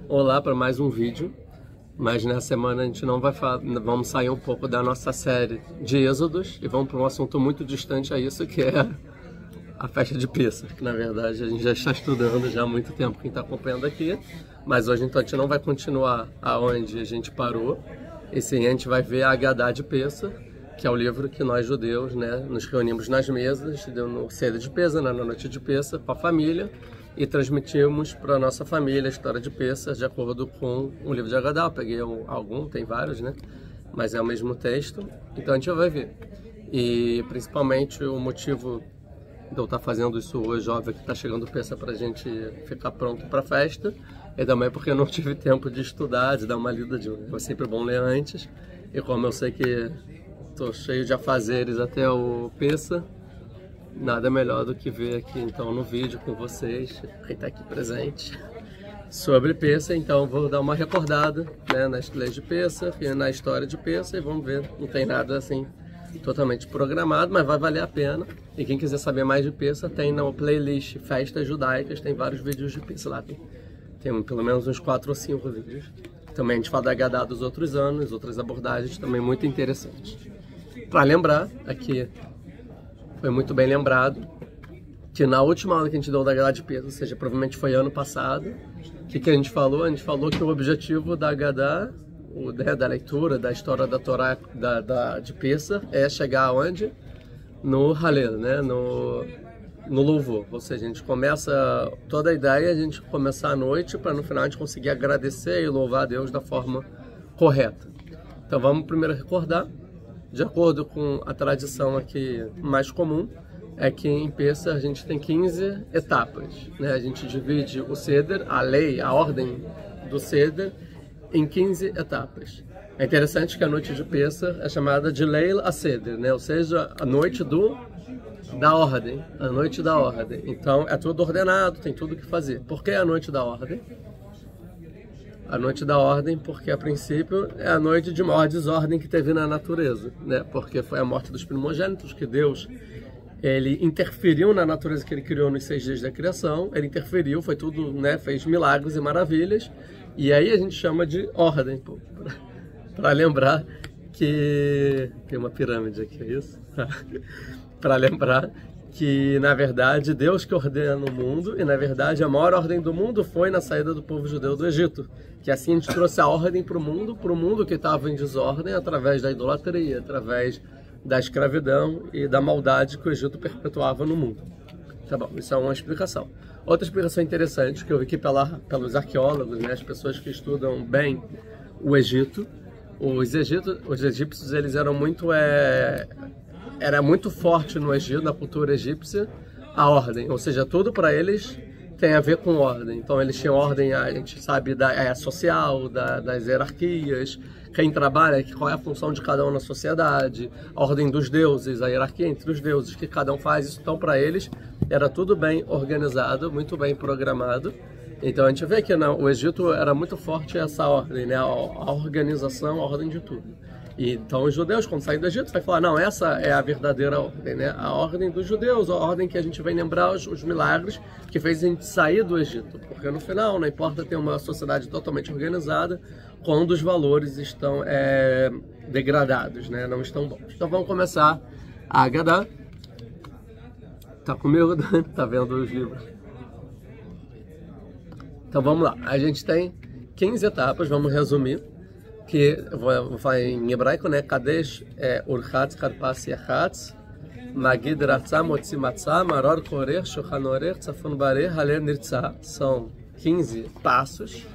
Olá para mais um vídeo, mas nessa semana a gente não vai falar, vamos sair um pouco da nossa série de Êxodos e vamos para um assunto muito distante a isso, que é a festa de Pêssach, que na verdade a gente já está estudando já há muito tempo, quem está acompanhando aqui, mas hoje então a gente não vai continuar aonde a gente parou, e sim a gente vai ver a Agadá de Pêssach, que é o livro que nós judeus, né, nos reunimos nas mesas, no cedo de Pêssach, na noite de Pêssach, com a família, e transmitimos para a nossa família a história de Pêssach de acordo com o livro de Agadá. Eu peguei algum, tem vários, né, mas é o mesmo texto, então a gente vai ver. E principalmente o motivo de eu estar fazendo isso hoje, óbvio que está chegando o Pêssach para a gente ficar pronto para a festa, e também porque eu não tive tempo de estudar, de dar uma lida de um. É sempre bom ler antes, e como eu sei que estou cheio de afazeres até o Pêssach, nada melhor do que ver aqui então no vídeo com vocês, quem está aqui presente, sobre Pêssach. Então vou dar uma recordada, né, nas leis de Pêssach e na história de Pêssach, e vamos ver, não tem nada assim totalmente programado, mas vai valer a pena. E quem quiser saber mais de Pêssach, tem na playlist Festas Judaicas, tem vários vídeos de Pêssach lá, tem pelo menos uns 4 ou 5 vídeos. Também a gente fala da Agadá dos outros anos, outras abordagens também muito interessantes. Para lembrar, aqui foi muito bem lembrado que na última aula que a gente deu da Agadá de Pêssach, ou seja, provavelmente foi ano passado, o que a gente falou? A gente falou que o objetivo da Agadá, da leitura, da história da Torá de Pêssach, é chegar aonde? No Halel, né? no louvor. Ou seja, a gente começa, toda a ideia é a gente começar à noite para no final a gente conseguir agradecer e louvar a Deus da forma correta. Então vamos primeiro recordar. De acordo com a tradição aqui mais comum, é que em Pêssach a gente tem 15 etapas, né? A gente divide o Seder, a lei, a ordem do Seder, em 15 etapas. É interessante que a noite de Pêssach é chamada de Leil HaSeder, né? Ou seja, a noite da ordem, a noite da ordem. Então é tudo ordenado, tem tudo o que fazer. Por que a noite da ordem? A noite da ordem, porque a princípio é a noite de maior desordem que teve na natureza, né? Porque foi a morte dos primogênitos, que Deus ele interferiu na natureza que ele criou nos 6 dias da criação, ele interferiu, foi tudo, né? Fez milagres e maravilhas, e aí a gente chama de ordem, para lembrar que tem uma pirâmide aqui, é isso? Para lembrar que, na verdade, Deus que ordena o mundo, e, na verdade, a maior ordem do mundo foi na saída do povo judeu do Egito. Que assim a gente trouxe a ordem para o mundo que estava em desordem, através da idolatria, através da escravidão e da maldade que o Egito perpetuava no mundo. Tá bom, isso é uma explicação. Outra explicação interessante, que eu vi aqui pelos arqueólogos, né, as pessoas que estudam bem o Egito, os egípcios, eles eram muito... Era muito forte no Egito, na cultura egípcia, a ordem. Ou seja, tudo para eles tem a ver com ordem. Então eles tinham ordem, a gente sabe, social, das hierarquias, quem trabalha, qual é a função de cada um na sociedade, a ordem dos deuses, a hierarquia entre os deuses, que cada um faz isso. Então para eles era tudo bem organizado, muito bem programado. Então a gente vê que o Egito era muito forte essa ordem, né? A organização, a ordem de tudo. E, então os judeus, quando saem do Egito, vai falar, não, essa é a verdadeira ordem, né? A ordem dos judeus, a ordem que a gente vai lembrar os milagres que fez a gente sair do Egito. Porque no final, não importa ter uma sociedade totalmente organizada, quando os valores estão degradados, né? Não estão bons. Então vamos começar a Agadá. Tá comigo, Dani? Tá vendo os livros? Então vamos lá. A gente tem 15 etapas, vamos resumir. Que vou falar em hebraico, né? Kadesh, Urchatz, Karpas, Yachatz, Magid, Ratzah, Motzi, Matzah, Maror, Korer, Shochan Orer, Tzafon Barer, Haler, Nirtzah. São 15 passos.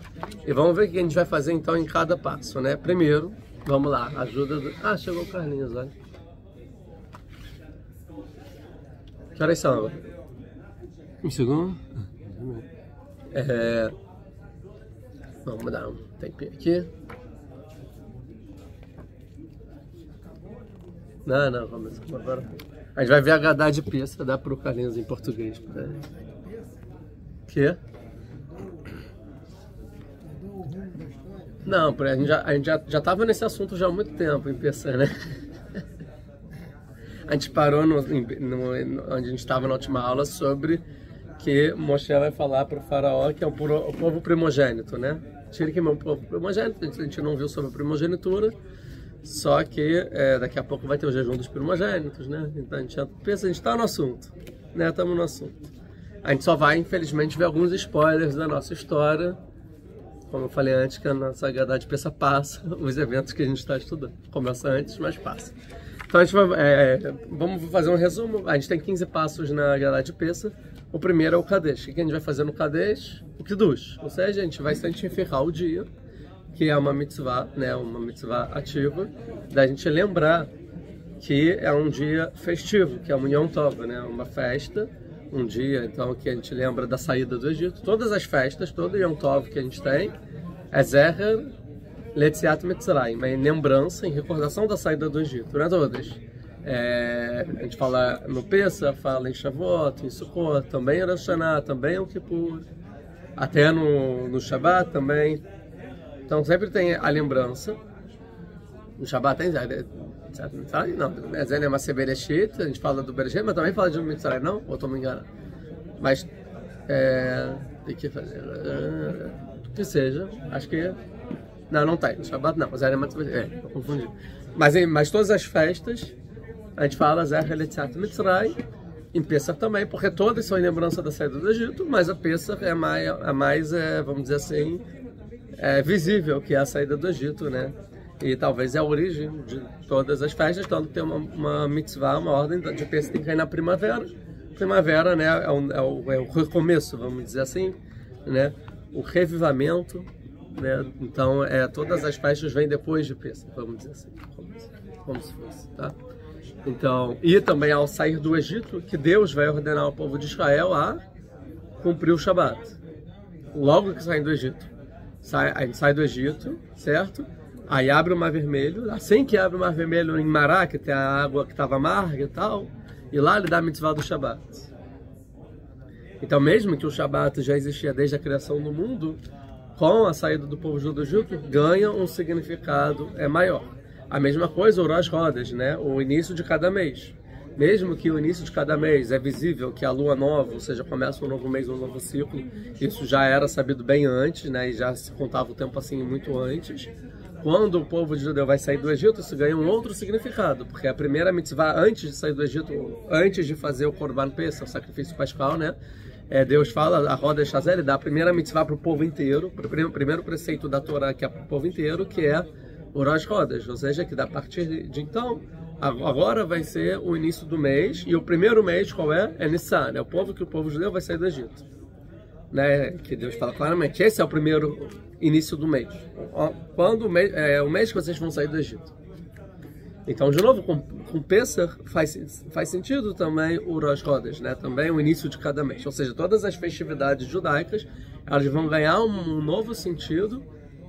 E vamos ver o que a gente vai fazer então em cada passo, né? Primeiro, vamos lá, ajuda do... Ah, chegou o Carlinhos, olha. Que horas são agora? Um segundo. Vamos dar um tempinho aqui. Não, vamos agora. A gente vai ver a Agadá de Pêssach, dá para o Carlinhos em português. Pra... Que? Não, a gente já estava nesse assunto já há muito tempo em Pêssach, né? A gente parou onde a gente estava na última aula sobre que Moshe vai falar para o faraó, que é o povo primogênito, né? Tire que é o povo primogênito, a gente não viu sobre a primogenitura, só que daqui a pouco vai ter o jejum dos primogênitos, né? Então a gente pensa, a gente está no assunto, né? Estamos no assunto. A gente só vai, infelizmente, ver alguns spoilers da nossa história, como eu falei antes, que a nossa Agadá de Pessa passa, os eventos que a gente está estudando. Começa antes, mas passa. Então a gente vai, vamos fazer um resumo. A gente tem 15 passos na Agadá de Pessa. O primeiro é o Kadesh. O que a gente vai fazer no Kadesh? O Kiddush. Ou seja, a gente vai santificar o dia, que é uma mitzvah, né, uma mitzvah ativa, da gente lembrar que é um dia festivo, que é o Yom Tov, né, uma festa, um dia então que a gente lembra da saída do Egito. Todas as festas, todo Yom Tov que a gente tem é Zecher Letziat Mitzrayim, é em lembrança, em recordação da saída do Egito, não é todas. A gente fala no Pessa, fala em Shavuot, em Sukkot, também em Rosh Hashanah, também em Yom Kippur, até no Shabbat também. Então sempre tem a lembrança. No Shabbat tem não, Zé Nemasseh Bereshit, a gente fala do Bereshit, mas também fala de Mitzrayim, não? Ou estou me enganando? Mas tem que fazer que seja, acho que não tem, no Shabbat não, Zé Nemasseh eu confundi. Mas todas as festas a gente fala Zé Letziat Mitzrayim, em Pessah também, porque todas são em lembrança da saída do Egito, mas a Pessah é mais vamos dizer assim, visível, que é a saída do Egito, né? E talvez é a origem de todas as festas, tanto tem uma mitzvah, uma ordem de Pessah tem que cair na primavera. Primavera, né, é o recomeço, vamos dizer assim, né? O revivamento, né? Então, todas as festas vêm depois de Pessah, vamos dizer assim, como se fosse, tá? Então, e também ao sair do Egito, que Deus vai ordenar ao povo de Israel a cumprir o Shabat. Logo que saem do Egito. A gente sai do Egito, certo? Aí abre o Mar Vermelho. Assim que abre o Mar Vermelho em Mará, que tem a água que estava amarga e tal, e lá ele dá a mitzvah do Shabat. Então, mesmo que o Shabat já existia desde a criação do mundo, com a saída do povo judeu do Egito, ganha um significado maior. A mesma coisa o Rosh Chodesh, né? O início de cada mês. Mesmo que o início de cada mês é visível que a lua nova, ou seja, começa um novo mês, um novo ciclo, isso já era sabido bem antes, né? E já se contava o tempo assim muito antes. Quando o povo de judeu vai sair do Egito, isso ganha um outro significado, porque a primeira mitzvah antes de sair do Egito, antes de fazer o Korban Pessah, o sacrifício pascal, né? Deus fala, a roda Shazel, ele dá a primeira mitzvah para o povo inteiro, o primeiro preceito da Torá que é para o povo inteiro, que é o Rosh Chodesh, ou seja, que a partir de então, agora vai ser o início do mês, e o primeiro mês qual é? É Nissan, é o povo judeu vai sair do Egito. Né? Que Deus fala claramente, esse é o primeiro início do mês. Quando o mês que vocês vão sair do Egito. Então, de novo, com Pessah faz sentido também o Rosh Chodesh, né? Também o início de cada mês. Ou seja, todas as festividades judaicas, elas vão ganhar um novo sentido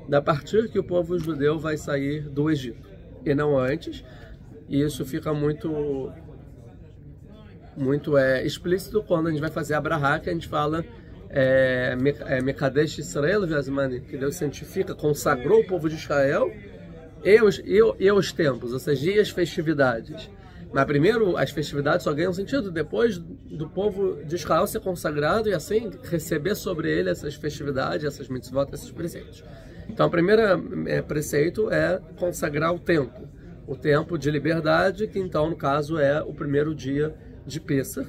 da partir que o povo judeu vai sair do Egito, e não antes. E isso fica muito explícito quando a gente vai fazer a Brahá, que a gente fala Mekadesh Israel Viazmani, que Deus santifica, consagrou o povo de Israel e os tempos, ou seja, e as festividades. Mas primeiro as festividades só ganham sentido depois do povo de Israel ser consagrado e assim receber sobre ele essas festividades, essas mitzvot, esses preceitos. Então, o primeiro preceito é consagrar o tempo de liberdade, que então, no caso, é o primeiro dia de Pessah,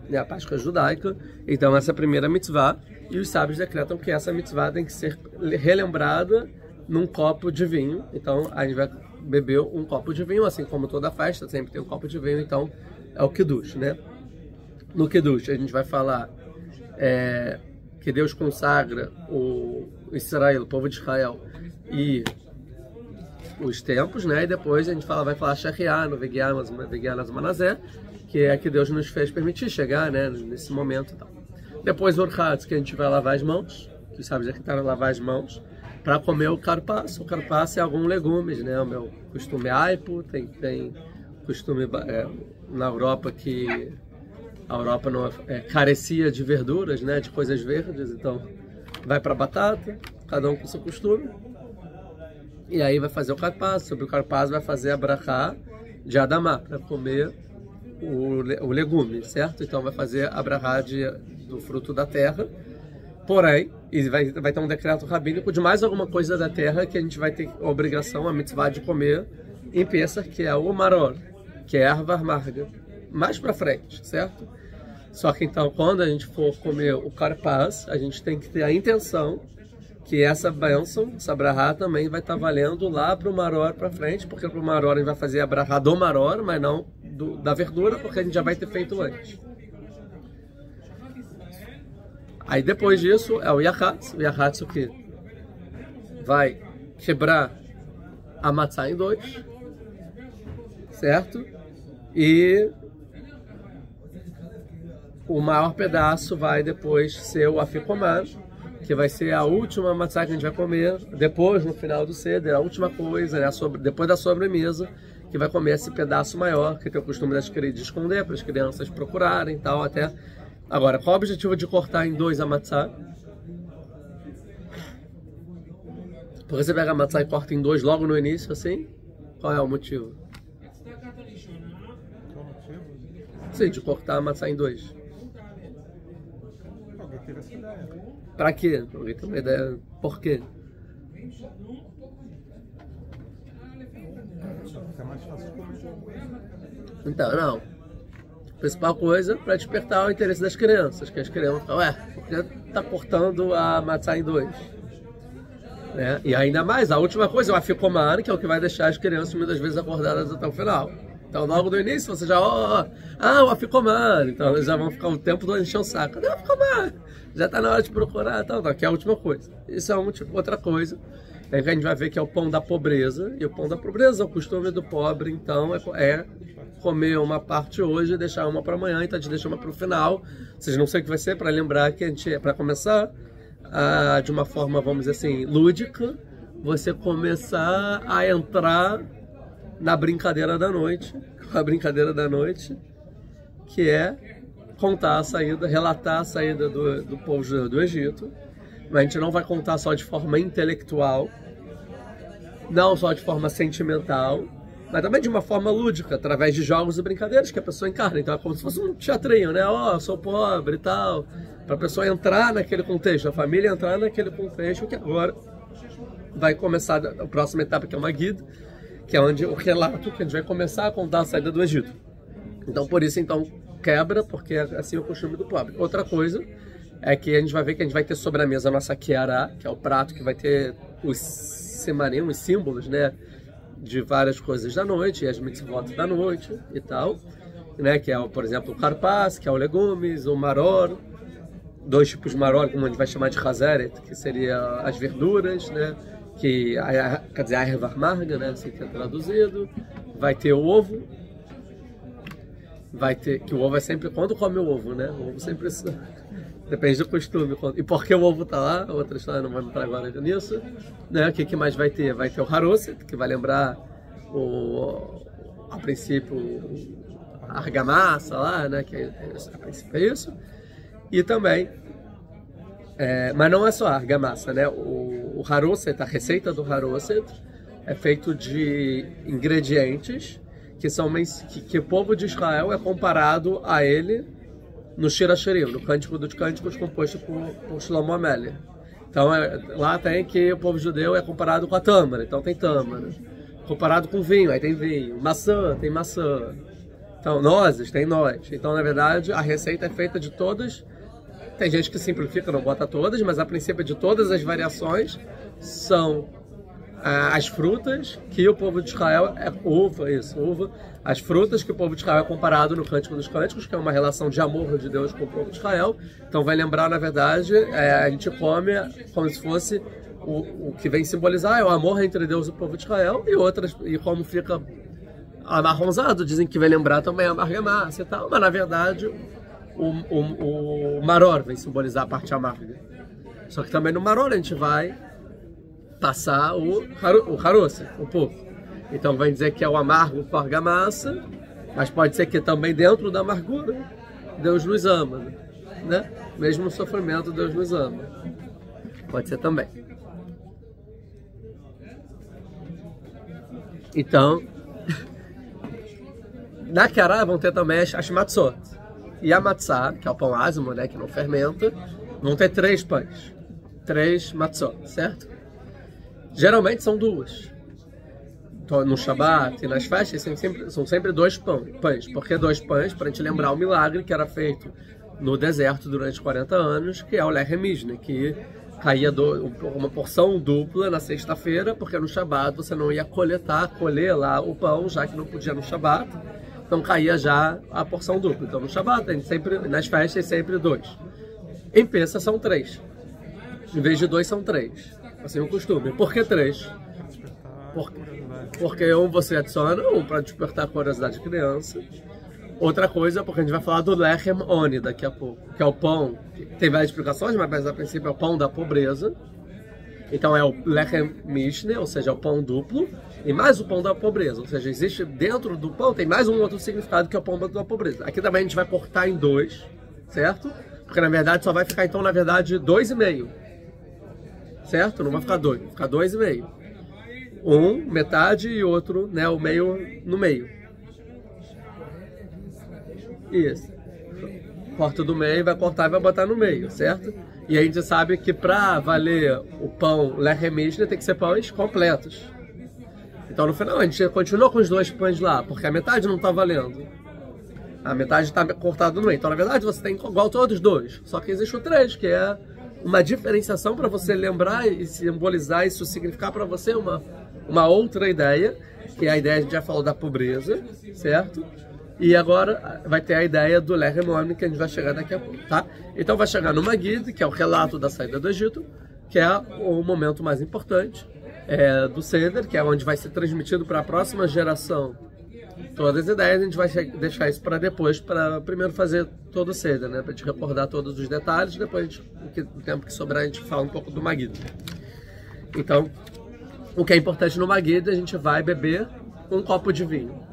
né, a Páscoa judaica. Então, essa é a primeira mitzvah, e os sábios decretam que essa mitzvah tem que ser relembrada num copo de vinho. Então, a gente vai beber um copo de vinho, assim como toda festa, sempre tem um copo de vinho, então é o Kiddush, né? No Kiddush, a gente vai falar que Deus consagra o Israel, o povo de Israel, e os tempos, né? E depois a gente vai falar Shachriah, no Vegianas Manazé, que é que Deus nos fez permitir chegar, né? Nesse momento e tal. Depois Orchatz, que a gente vai lavar as mãos, que sabe já que está lavar as mãos, para comer o carpaço. O carpaço é alguns legumes, né? O meu costume é aipo, tem costume na Europa que a Europa não carecia de verduras, né? De coisas verdes, então vai para batata, cada um com o seu costume. E aí vai fazer o carpaço. Sobre o carpaço vai fazer a brachá de Adamá, para comer o legume, certo? Então vai fazer a brachá do fruto da terra, porém, e vai ter um decreto rabínico de mais alguma coisa da terra que a gente vai ter a obrigação, a mitzvah de comer em Pesach, que é o maror, que é a erva amarga, mais para frente, certo? Só que então, quando a gente for comer o karpaz, a gente tem que ter a intenção que essa bênção, essa brahá também vai estar valendo lá para o maror para frente, porque para o maror a gente vai fazer a brahá do maror, mas não da verdura, porque a gente já vai ter feito antes. Aí depois disso é o yahatz o que vai quebrar a matzá em dois, certo? E o maior pedaço vai depois ser o afikoman, que vai ser a última matzá que a gente vai comer, depois, no final do seder, a última coisa, né, depois da sobremesa, que vai comer esse pedaço maior, que tem o costume das crianças de esconder, para as crianças procurarem e tal, até... Agora, qual o objetivo de cortar em dois a matzá? Porque você pega a matzá e corta em dois logo no início, assim? Qual é o motivo? Sim, de cortar a matzá em dois. Alguém teve essa ideia. Pra quê? Alguém tem uma ideia? Por quê? Fica mais fácil de comer. Então, não. A principal coisa para despertar o interesse das crianças, que as crianças falam, por que tá cortando a matzá em dois? Né? E ainda mais, a última coisa é o afikoman, que é o que vai deixar as crianças muitas vezes acordadas até o final. Então, logo no início, você já, o afikoman, então eles já vão ficar o tempo todo enchendo o saco. Cadê o afikoman? Já está na hora de procurar, tal, que é a última coisa. Isso é outra coisa. É que a gente vai ver que é o pão da pobreza, e o pão da pobreza, o costume do pobre, então, é comer uma parte hoje e deixar uma para amanhã, então a gente deixa uma para o final. Vocês não sei o que vai ser, para lembrar que a gente, para começar, de uma forma, vamos dizer assim, lúdica, você começar a entrar na brincadeira da noite, a brincadeira da noite, que é contar a saída, relatar a saída do povo do Egito. Mas a gente não vai contar só de forma intelectual, não só de forma sentimental, mas também de uma forma lúdica, através de jogos e brincadeiras que a pessoa encarna. Então é como se fosse um teatrinho, né? Sou pobre e tal. Para a pessoa entrar naquele contexto, a família entrar naquele contexto, que agora vai começar a próxima etapa, que é uma guida, que é onde o relato que a gente vai começar a contar a saída do Egito. Então por isso, então, quebra, porque é assim o costume do pobre. Outra coisa é que a gente vai ver que a gente vai ter sobre a mesa a nossa kiará, que é o prato que vai ter os semarim, os símbolos, né, de várias coisas da noite, e as mitzvot da noite e tal, né, que é, por exemplo, o karpaz, que é o legumes, o maror, dois tipos de maror, como a gente vai chamar de hazeret, que seria as verduras, né, que quer dizer, a erva amarga, né, assim que é traduzido. Vai ter o ovo, vai ter, que o ovo é sempre, quando come o ovo, né, o ovo sempre... Depende do costume. E por que o ovo tá lá? Outra história, não vamos entrar agora nisso. Né? O que mais vai ter? Vai ter o haroset, que vai lembrar a princípio a argamassa lá, né? Que a princípio é isso. E também, mas não é só a argamassa, né? O haroset, a receita do haroset é feito de ingredientes que o povo de Israel é comparado a ele no Shir HaShirim, no Cântico dos Cânticos, composto por Shlomo Amélia. Então, lá tem que o povo judeu é comparado com a tâmara, então tem tâmara. Comparado com vinho, aí tem vinho. Maçã, tem maçã. Então, nozes, tem noz. Então, na verdade, a receita é feita de todas. Tem gente que simplifica, não bota todas, mas a princípio de todas as variações são as frutas que o povo de Israel uva. As frutas que o povo de Israel é comparado no Cântico dos Cânticos, que é uma relação de amor de Deus com o povo de Israel. Então vai lembrar, na verdade, a gente come como se fosse o que vem simbolizar é o amor entre Deus e o povo de Israel, e como fica amarronzado, dizem que vai lembrar também a argamassa e tal, mas na verdade o maror vem simbolizar a parte amarga. Só que também no maror a gente vai passar o haroset, o pouco. Então vai dizer que é o amargo com a argamassa, mas pode ser que também dentro da amargura Deus nos ama, né? Mesmo no sofrimento Deus nos ama. Pode ser também. Então, na Kiará vão ter também as matzot. e a matzá, que é o pão ázimo, né, que não fermenta, vão ter 3 pães. 3 matzot, certo? Geralmente são 2. No Shabat e nas festas são sempre 2 pães. Por que 2 pães? Para a gente lembrar o milagre que era feito no deserto durante 40 anos, que é o Lechem Mishne, que caía uma porção dupla na sexta-feira, porque no Shabat você não ia colher lá o pão, já que não podia no Shabat. Então caía já a porção dupla. Então no Shabat, nas festas, sempre 2. Em Pessah são 3. Em vez de 2, são 3. Assim é o costume. Por que 3? Porque você adiciona para despertar a curiosidade da criança. Outra coisa, porque a gente vai falar do Lechem Oni daqui a pouco, que é o pão. Tem várias explicações, mas a princípio é o pão da pobreza. Então é o Lechem Mishne, ou seja, é o pão duplo, e mais o pão da pobreza. Ou seja, existe dentro do pão, tem mais um outro significado que é o pão da pobreza. Aqui também a gente vai cortar em 2, certo? Porque na verdade só vai ficar então, na verdade, 2,5. Certo? Não vai ficar 2, vai ficar 2,5. Um, metade, e outro, né, o meio no meio. Isso. Corta do meio, vai cortar e vai botar no meio, certo? E a gente sabe que para valer o pão Lechem Mishne tem que ser pães completos. Então no final a gente continua com os 2 pães lá, porque a metade não está valendo. A metade está cortada no meio. Então na verdade você tem igual todos os 2, só que existe o 3, que é uma diferenciação para você lembrar e simbolizar isso, significar para você uma outra ideia, que é a ideia, a gente já falou da pobreza, certo? E agora vai ter a ideia do Lechem Oni, que a gente vai chegar daqui a pouco, tá? Então vai chegar no Magid, que é o relato da saída do Egito, que é o momento mais importante do Seder, que é onde vai ser transmitido para a próxima geração todas as ideias. A gente vai deixar isso para depois, para primeiro fazer todo o Seder, né? Para a gente recordar todos os detalhes, depois, no tempo que sobrar, a gente fala um pouco do Magid. Então, o que é importante no Magid, a gente vai beber um copo de vinho.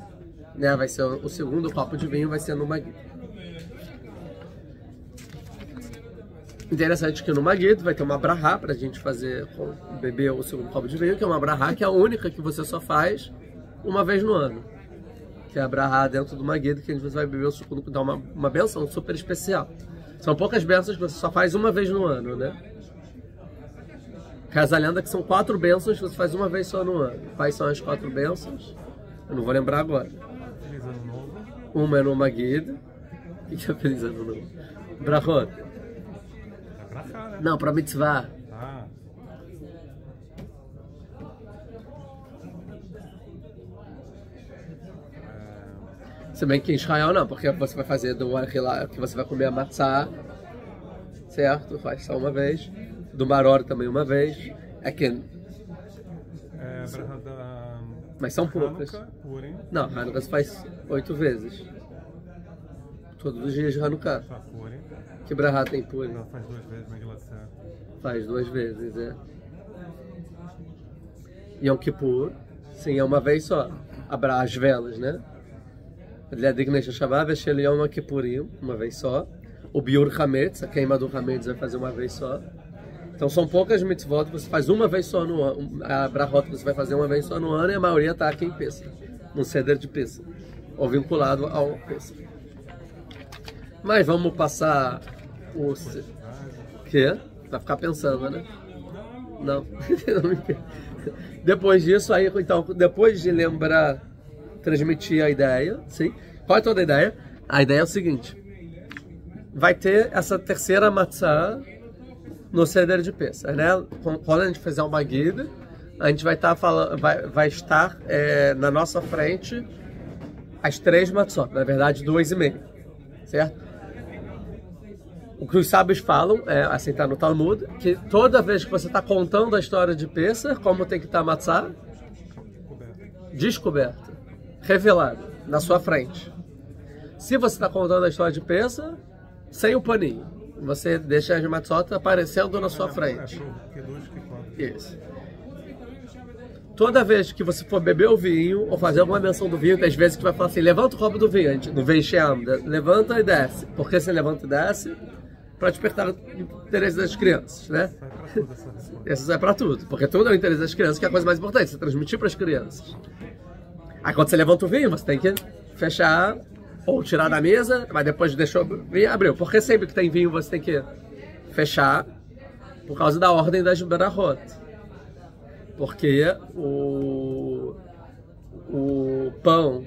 Né? Vai ser o segundo copo de vinho, vai ser no Magid. Interessante que no Magid vai ter uma brahá para a gente beber o segundo copo de vinho, que é uma brahá que é a única que você só faz uma vez no ano. Que é a brahá dentro do Magid, que a gente vai beber o segundo, dá uma benção super especial. São poucas bênçãos que você só faz uma vez no ano, né? Reza a lenda que são 4 bênçãos que você faz uma vez só no ano. Quais são as 4 bênçãos? Eu não vou lembrar agora. Feliz Ano Novo. Uma é no Magid. O que é Feliz Ano Novo? Brahot. É pra cá, né? Não, para mitzvah. Ah. Se bem que em Israel não, porque você vai fazer do Arrilá, que você vai comer a matzá, certo? Faz só uma vez. Do Maror também uma vez. É que... Mas são poucas. Não, Hanukkah você faz 8 vezes. Todos os dias de Hanukkah. Que brahá tem Purim? Não, faz 2 vezes, Megillat Esther. Faz 2 vezes, é. Yom Kippur, sim, é uma vez só. As velas, né? Dignesh Shabbat, Veshel Yom Kippurim, uma vez só. O Biur Hametz, a queima do Hametz, vai fazer uma vez só. Então são poucas mitzvot que você faz uma vez só no ano. A brahot que você vai fazer uma vez só no ano, e a maioria está aqui em Pessah, no Seder de Pessah, ou vinculado ao Pessah. Mas vamos passar o... Quê? Vai ficar pensando, né? Não. Depois disso, aí, então, depois de lembrar, transmitir a ideia, sim? Qual é toda a ideia? A ideia é o seguinte: vai ter essa terceira matzá no Seder de Pessah, né? Quando a gente fizer uma guida, a gente vai estar falando, vai estar na nossa frente as 3 matzot, na verdade 2,5, certo? O que os sábios falam, assim está no Talmud, que toda vez que você está contando a história de Pessah, como tem que estar matzá? Descoberta, revelada, na sua frente. Se você está contando a história de Pessah, sem o paninho, você deixa as matzot aparecendo na sua frente. Isso. Toda vez que você for beber o vinho, ou fazer alguma menção do vinho, tem às vezes que vai falar assim: levanta o copo do vinho, no Veishem, levanta e desce. Por que você levanta e desce? Para despertar o interesse das crianças, né? Isso é para tudo, porque tudo é o interesse das crianças, que é a coisa mais importante, você transmitir para as crianças. Aí quando você levanta o vinho, você tem que fechar ou tirar da mesa, mas depois deixou vir, abriu. Porque sempre que tem vinho você tem que fechar, por causa da ordem das berahot. Porque o pão,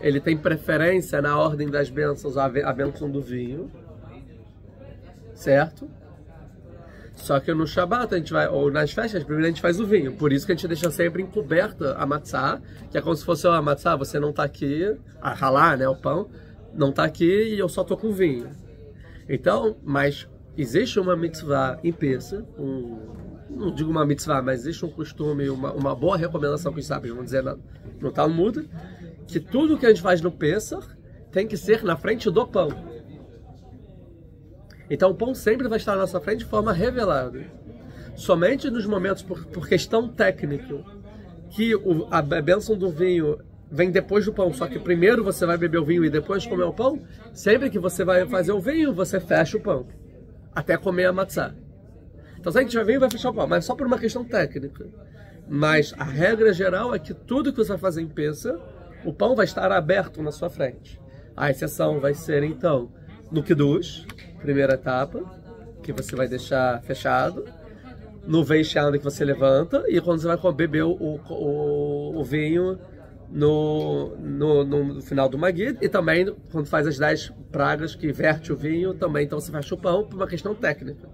ele tem preferência na ordem das bênçãos, a bênção do vinho, certo? Só que no Shabat, a gente vai, ou nas festas, primeiro a gente faz o vinho. Por isso que a gente deixa sempre encoberta a matzá, que é como se fosse a matzá, você não tá aqui, a ralá, né, o pão, não tá aqui e eu só tô com vinho. Então, mas existe uma mitzvah em Pesach, não digo uma mitzvah, mas existe um costume, uma boa recomendação que os sábios vão dizer no Talmud, que tudo que a gente faz no Pesach tem que ser na frente do pão. Então o pão sempre vai estar na nossa frente de forma revelada. Somente nos momentos, por questão técnica, que a bênção do vinho vem depois do pão, só que primeiro você vai beber o vinho e depois comer o pão, sempre que você vai fazer o vinho, você fecha o pão, até comer a matzá. Então se a gente vai vir, vai fechar o pão, mas só por uma questão técnica. Mas a regra geral é que tudo que você vai fazer em Pesach, o pão vai estar aberto na sua frente. A exceção vai ser, então, no Kiddush, primeira etapa, que você vai deixar fechado, no Veishana, que você levanta, e quando você vai beber o vinho no final do Magid, e também quando faz as 10 pragas que verte o vinho, também então você fecha o pão por uma questão técnica.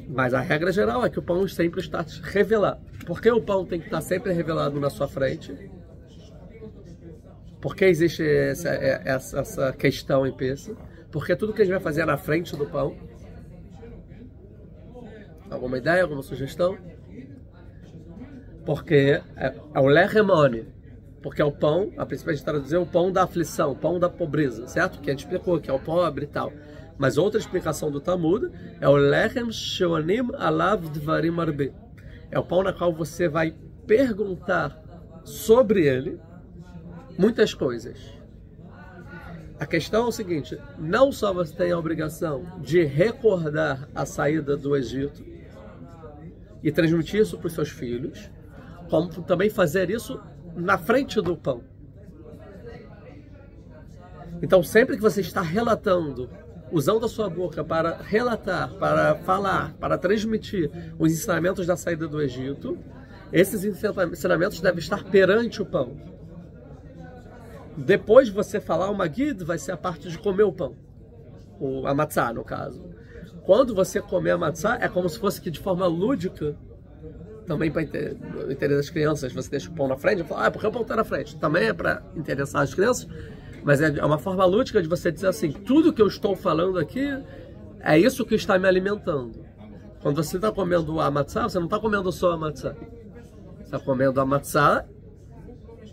Mas a regra geral é que o pão sempre está revelado. Por que o pão tem que estar sempre revelado na sua frente? Por que existe essa questão em Pesach? Porque tudo que a gente vai fazer é na frente do pão. Alguma ideia, alguma sugestão? Porque é o lechemone. Porque é o pão, a princípio a gente traduzir o pão da aflição, o pão da pobreza, certo? Que a gente explicou, que é o pobre e tal. Mas outra explicação do Talmud é o lechem sheonim alav dvarim arbe. É o pão na qual você vai perguntar sobre ele muitas coisas. A questão é o seguinte, não só você tem a obrigação de recordar a saída do Egito e transmitir isso para os seus filhos, como também fazer isso na frente do pão. Então, sempre que você está relatando, usando a sua boca para relatar, para falar, para transmitir os ensinamentos da saída do Egito, esses ensinamentos devem estar perante o pão. Depois de você falar o Magid, vai ser a parte de comer o pão, a matzá no caso. Quando você comer a matzá, é como se fosse que de forma lúdica, também para interesse das crianças, você deixa o pão na frente e fala, porque o pão está na frente. Também é para interessar as crianças, mas é uma forma lúdica de você dizer assim, tudo que eu estou falando aqui é isso que está me alimentando. Quando você está comendo a matzá, você não está comendo só a matzá. Você está comendo a matzá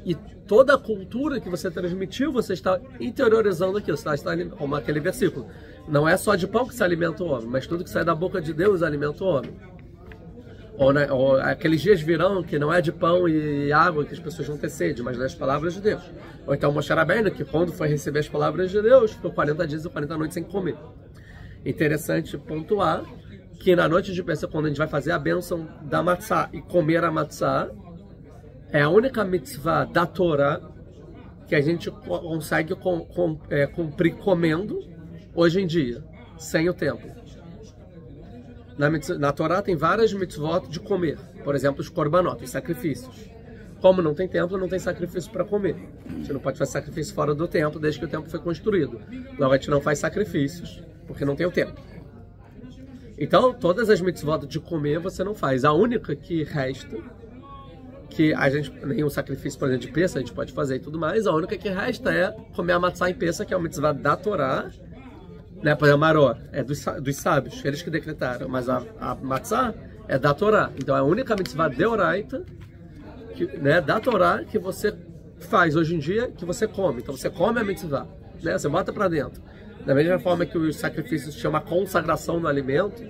e toda a cultura que você transmitiu, você está interiorizando aquilo. Você está como aquele versículo. Não é só de pão que se alimenta o homem, mas tudo que sai da boca de Deus alimenta o homem. Ou aqueles dias virão que não é de pão e água que as pessoas vão ter sede, mas das palavras de Deus. Ou então Moshe Rabbeinu, que quando foi receber as palavras de Deus, ficou 40 dias e 40 noites sem comer. Interessante pontuar que na noite de Pesach, quando a gente vai fazer a bênção da matzá e comer a matzá, é a única mitzvah da Torá que a gente consegue cumprir comendo hoje em dia, sem o templo. Na Torá tem várias mitzvot de comer, por exemplo, os korbanot, os sacrifícios. Como não tem templo, não tem sacrifício para comer. A gente não pode fazer sacrifício fora do templo desde que o templo foi construído. Logo, a gente não faz sacrifícios, porque não tem o templo. Então, todas as mitzvot de comer você não faz. A única que resta, que a gente, nenhum sacrifício, por exemplo, de Pesach, a gente pode fazer e tudo mais, a única que resta é comer a matzá em Pesach, que é uma mitzvah da Torá, né, por exemplo, Maró, é dos sábios, eles que decretaram, mas a matzá é da Torá. Então é a única mitzvah deoraita, né, da Torá, que você faz hoje em dia, que você come. Então você come a mitzvah, né, você bota para dentro. Da mesma forma que os sacrifícios se chama consagração no alimento,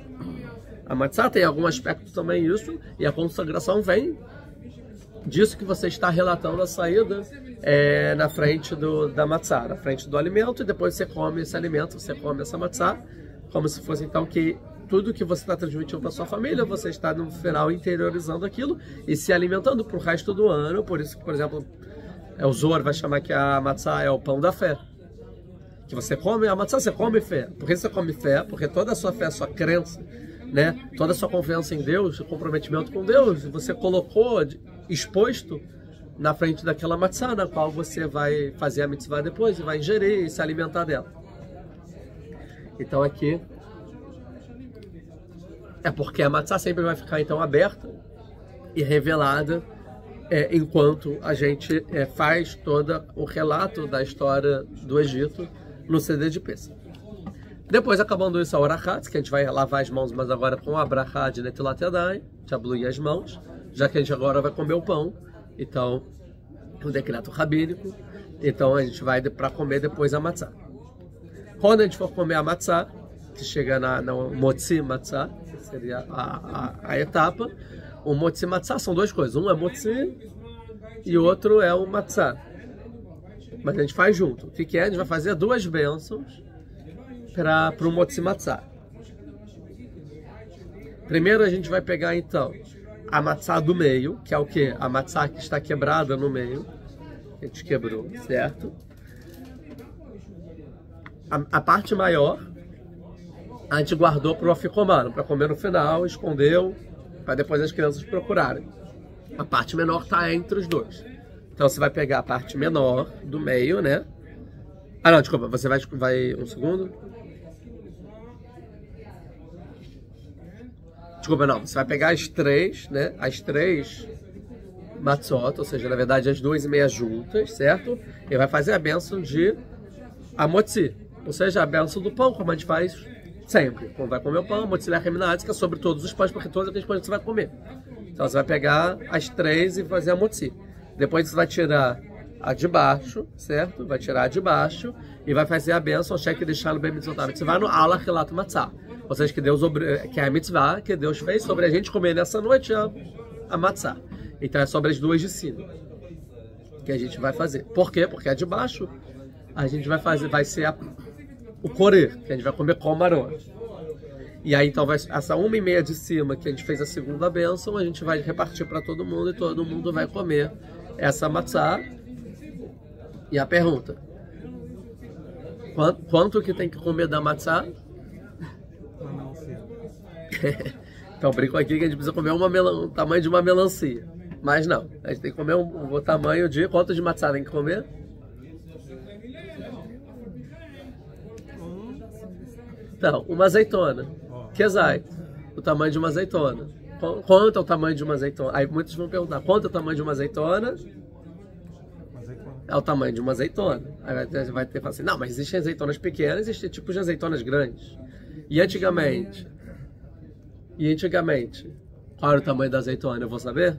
a matzá tem algum aspecto também isso, e a consagração vem disso que você está relatando a saída na frente da matzá, na frente do alimento, e depois você come esse alimento, você come essa matzá, como se fosse então que tudo que você está transmitindo para sua família, você está no final interiorizando aquilo e se alimentando para o resto do ano. Por isso que, por exemplo, o Zohar vai chamar que a matzá é o pão da fé. Que você come a matzá, você come fé. Por que você come fé? Porque toda a sua fé, a sua crença, né? Toda a sua confiança em Deus, o comprometimento com Deus, você colocou exposto na frente daquela matzá, na qual você vai fazer a mitzvah depois, e vai ingerir e se alimentar dela. Então aqui é porque a matzá sempre vai ficar então aberta e revelada enquanto a gente faz todo o relato da história do Egito no CD de Pêssego. Depois, acabando isso, a Orachat, que a gente vai lavar as mãos, mas agora com a Brachá de Netilat Yadayim, de abluir as mãos, já que a gente agora vai comer o pão. Então, o decreto rabínico. Então, a gente vai para comer depois a matzá. Quando a gente for comer a matzá, que chega na motzi matzá, que seria a etapa, o motzi matzá são duas coisas. Um é motzi e o outro é o matzá. Mas a gente faz junto. O que é? A gente vai fazer duas bênçãos para o motzi matzá. Primeiro a gente vai pegar então a matzá do meio, que é o que? A matzá que está quebrada no meio. A gente quebrou, certo? A parte maior a gente guardou para o afikoman, para comer no final, escondeu, para depois as crianças procurarem. A parte menor está entre os dois. Então você vai pegar a parte menor do meio, né? Ah não, desculpa, você vai um segundo. Desculpa, não, você vai pegar as três, né? As três matzot, ou seja, na verdade as duas e meia juntas, certo? E vai fazer a bênção de amotzi, ou seja, a bênção do pão, como a gente faz sempre. Quando vai comer o pão, motzi lechem minatz, que é sobre todos os pães, porque todos aqueles pães você vai comer. Então você vai pegar as três e fazer a motzi. Depois você vai tirar a de baixo, certo? Vai tirar a de baixo e vai fazer a bênção, cheque deixar no bem mitzvah. Você vai no ala hilat matzah. Ou seja, que é a mitzvah que Deus fez sobre a gente comer nessa noite a matzah. Então é sobre as duas de cima que a gente vai fazer. Por quê? Porque a de baixo a gente vai ser o corer, que a gente vai comer com maror. E aí então essa 1/2 de cima que a gente fez a segunda bênção, a gente vai repartir para todo mundo e todo mundo vai comer essa matzá. E a pergunta: quanto que tem que comer da matzá? Então brinco aqui que a gente precisa comer o tamanho de uma melancia. Mas não, a gente tem que comer o tamanho de... Quanto de matzá tem que comer? Então, uma azeitona. Kezai, o tamanho de uma azeitona. Quanto é o tamanho de uma azeitona? Aí muitos vão perguntar, quanto é o tamanho de uma azeitona? É o tamanho de uma azeitona. Aí vai ter que falar assim, não, mas existem azeitonas pequenas, existem tipos de azeitonas grandes. E antigamente, qual era o tamanho da azeitona? Eu vou saber?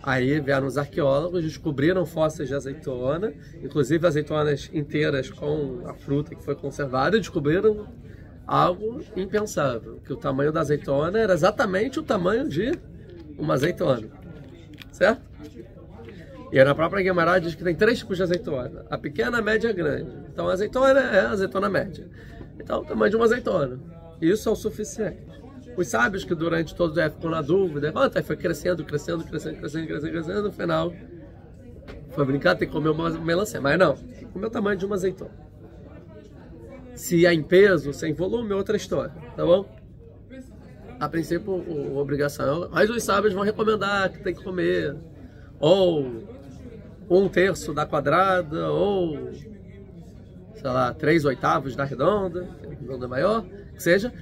Aí vieram os arqueólogos, descobriram fósseis de azeitona, inclusive azeitonas inteiras com a fruta que foi conservada, e descobriram algo impensável, que o tamanho da azeitona era exatamente o tamanho de uma azeitona, certo? E na própria Guimarães diz que tem 3 tipos de azeitona, a pequena, a média e a grande. Então a azeitona é a azeitona média. Então o tamanho de uma azeitona, isso é o suficiente. Os sábios que durante todo o dia ficam na dúvida, aí foi crescendo, no final foi brincar, tem que comer uma melancia, mas não, tem que comer o tamanho de uma azeitona. Se é em peso, se é em volume, é outra história, tá bom? A princípio, a obrigação, mas os sábios vão recomendar que tem que comer ou 1/3 da quadrada, ou sei lá, 3/8 da redonda, que a redonda é maior, que seja,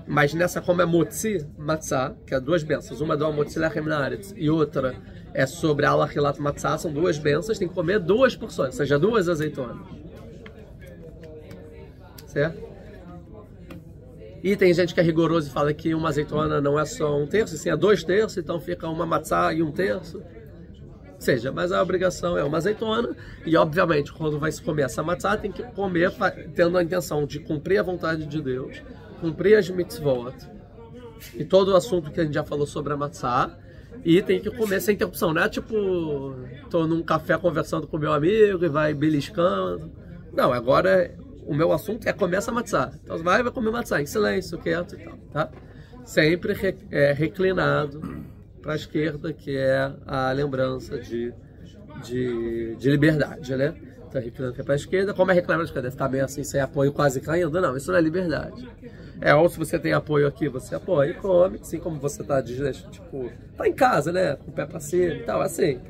mas nessa como é motzi, matzá, que é 2 bênçãos, uma é motzi lechem minatz e outra é sobre ala hilat matzá, são 2 bênçãos, tem que comer 2 porções, ou seja, 2 azeitonas. Certo? E tem gente que é rigoroso e fala que uma azeitona não é só 1/3, sim é 2/3, então fica uma matzá e 1/3. Seja, mas a obrigação é uma azeitona e obviamente quando vai se comer essa matzá tem que comer tendo a intenção de cumprir a vontade de Deus, cumprir as mitzvot e todo o assunto que a gente já falou sobre a matzá, e tem que comer sem interrupção, não é tipo tô num café conversando com meu amigo e vai beliscando, não, agora o meu assunto é comer essa matzá, então vai comer matzá em silêncio, quieto e tal, tá? Sempre reclinado para a esquerda, que é a lembrança de liberdade, né? tá reclinando para a esquerda. Como é reclinar para a esquerda? Ficar meio assim, sem apoio, quase caindo? Não, isso não é liberdade. Ou se você tem apoio aqui, você apoia e come, assim como você tá, tipo, tá em casa, né? Com o pé para cima e tal, assim.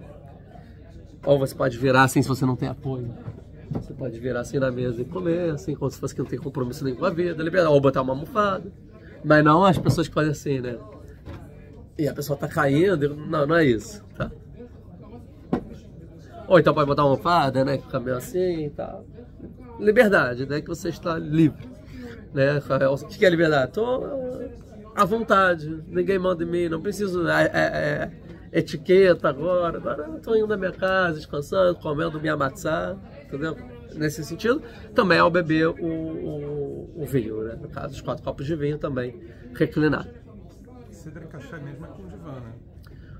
Ou você pode virar assim se você não tem apoio. Você pode virar assim na mesa e comer, assim, como se fosse que não tem compromisso nenhum com a vida, liberdade. Ou botar uma almofada. Mas não as pessoas que fazem assim, né? E a pessoa tá caindo, não é isso, tá? Ou então pode botar uma almofada, né? Ficar meio assim e tal. Liberdade, né? Que você está livre, né? O que é liberdade? Tô à vontade, ninguém manda em mim, não preciso etiqueta agora eu tô indo na minha casa, descansando, comendo minha matzá, entendeu? Nesse sentido, também ao beber o vinho, né? No caso, os 4 copos de vinho também reclinado. Cedra caché mesmo é com divã, né?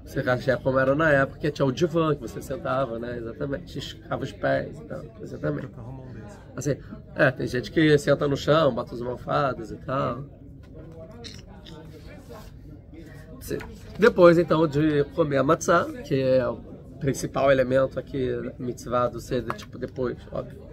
Você caché como era na época, que tinha o divã, que você sentava, né? Exatamente, esticava os pés e tal, exatamente. Assim, tem gente que senta no chão, bota as almofadas e tal. Sim. Depois, então, de comer a matzá, que é o principal elemento aqui da mitzvah do Seder, tipo, depois, óbvio,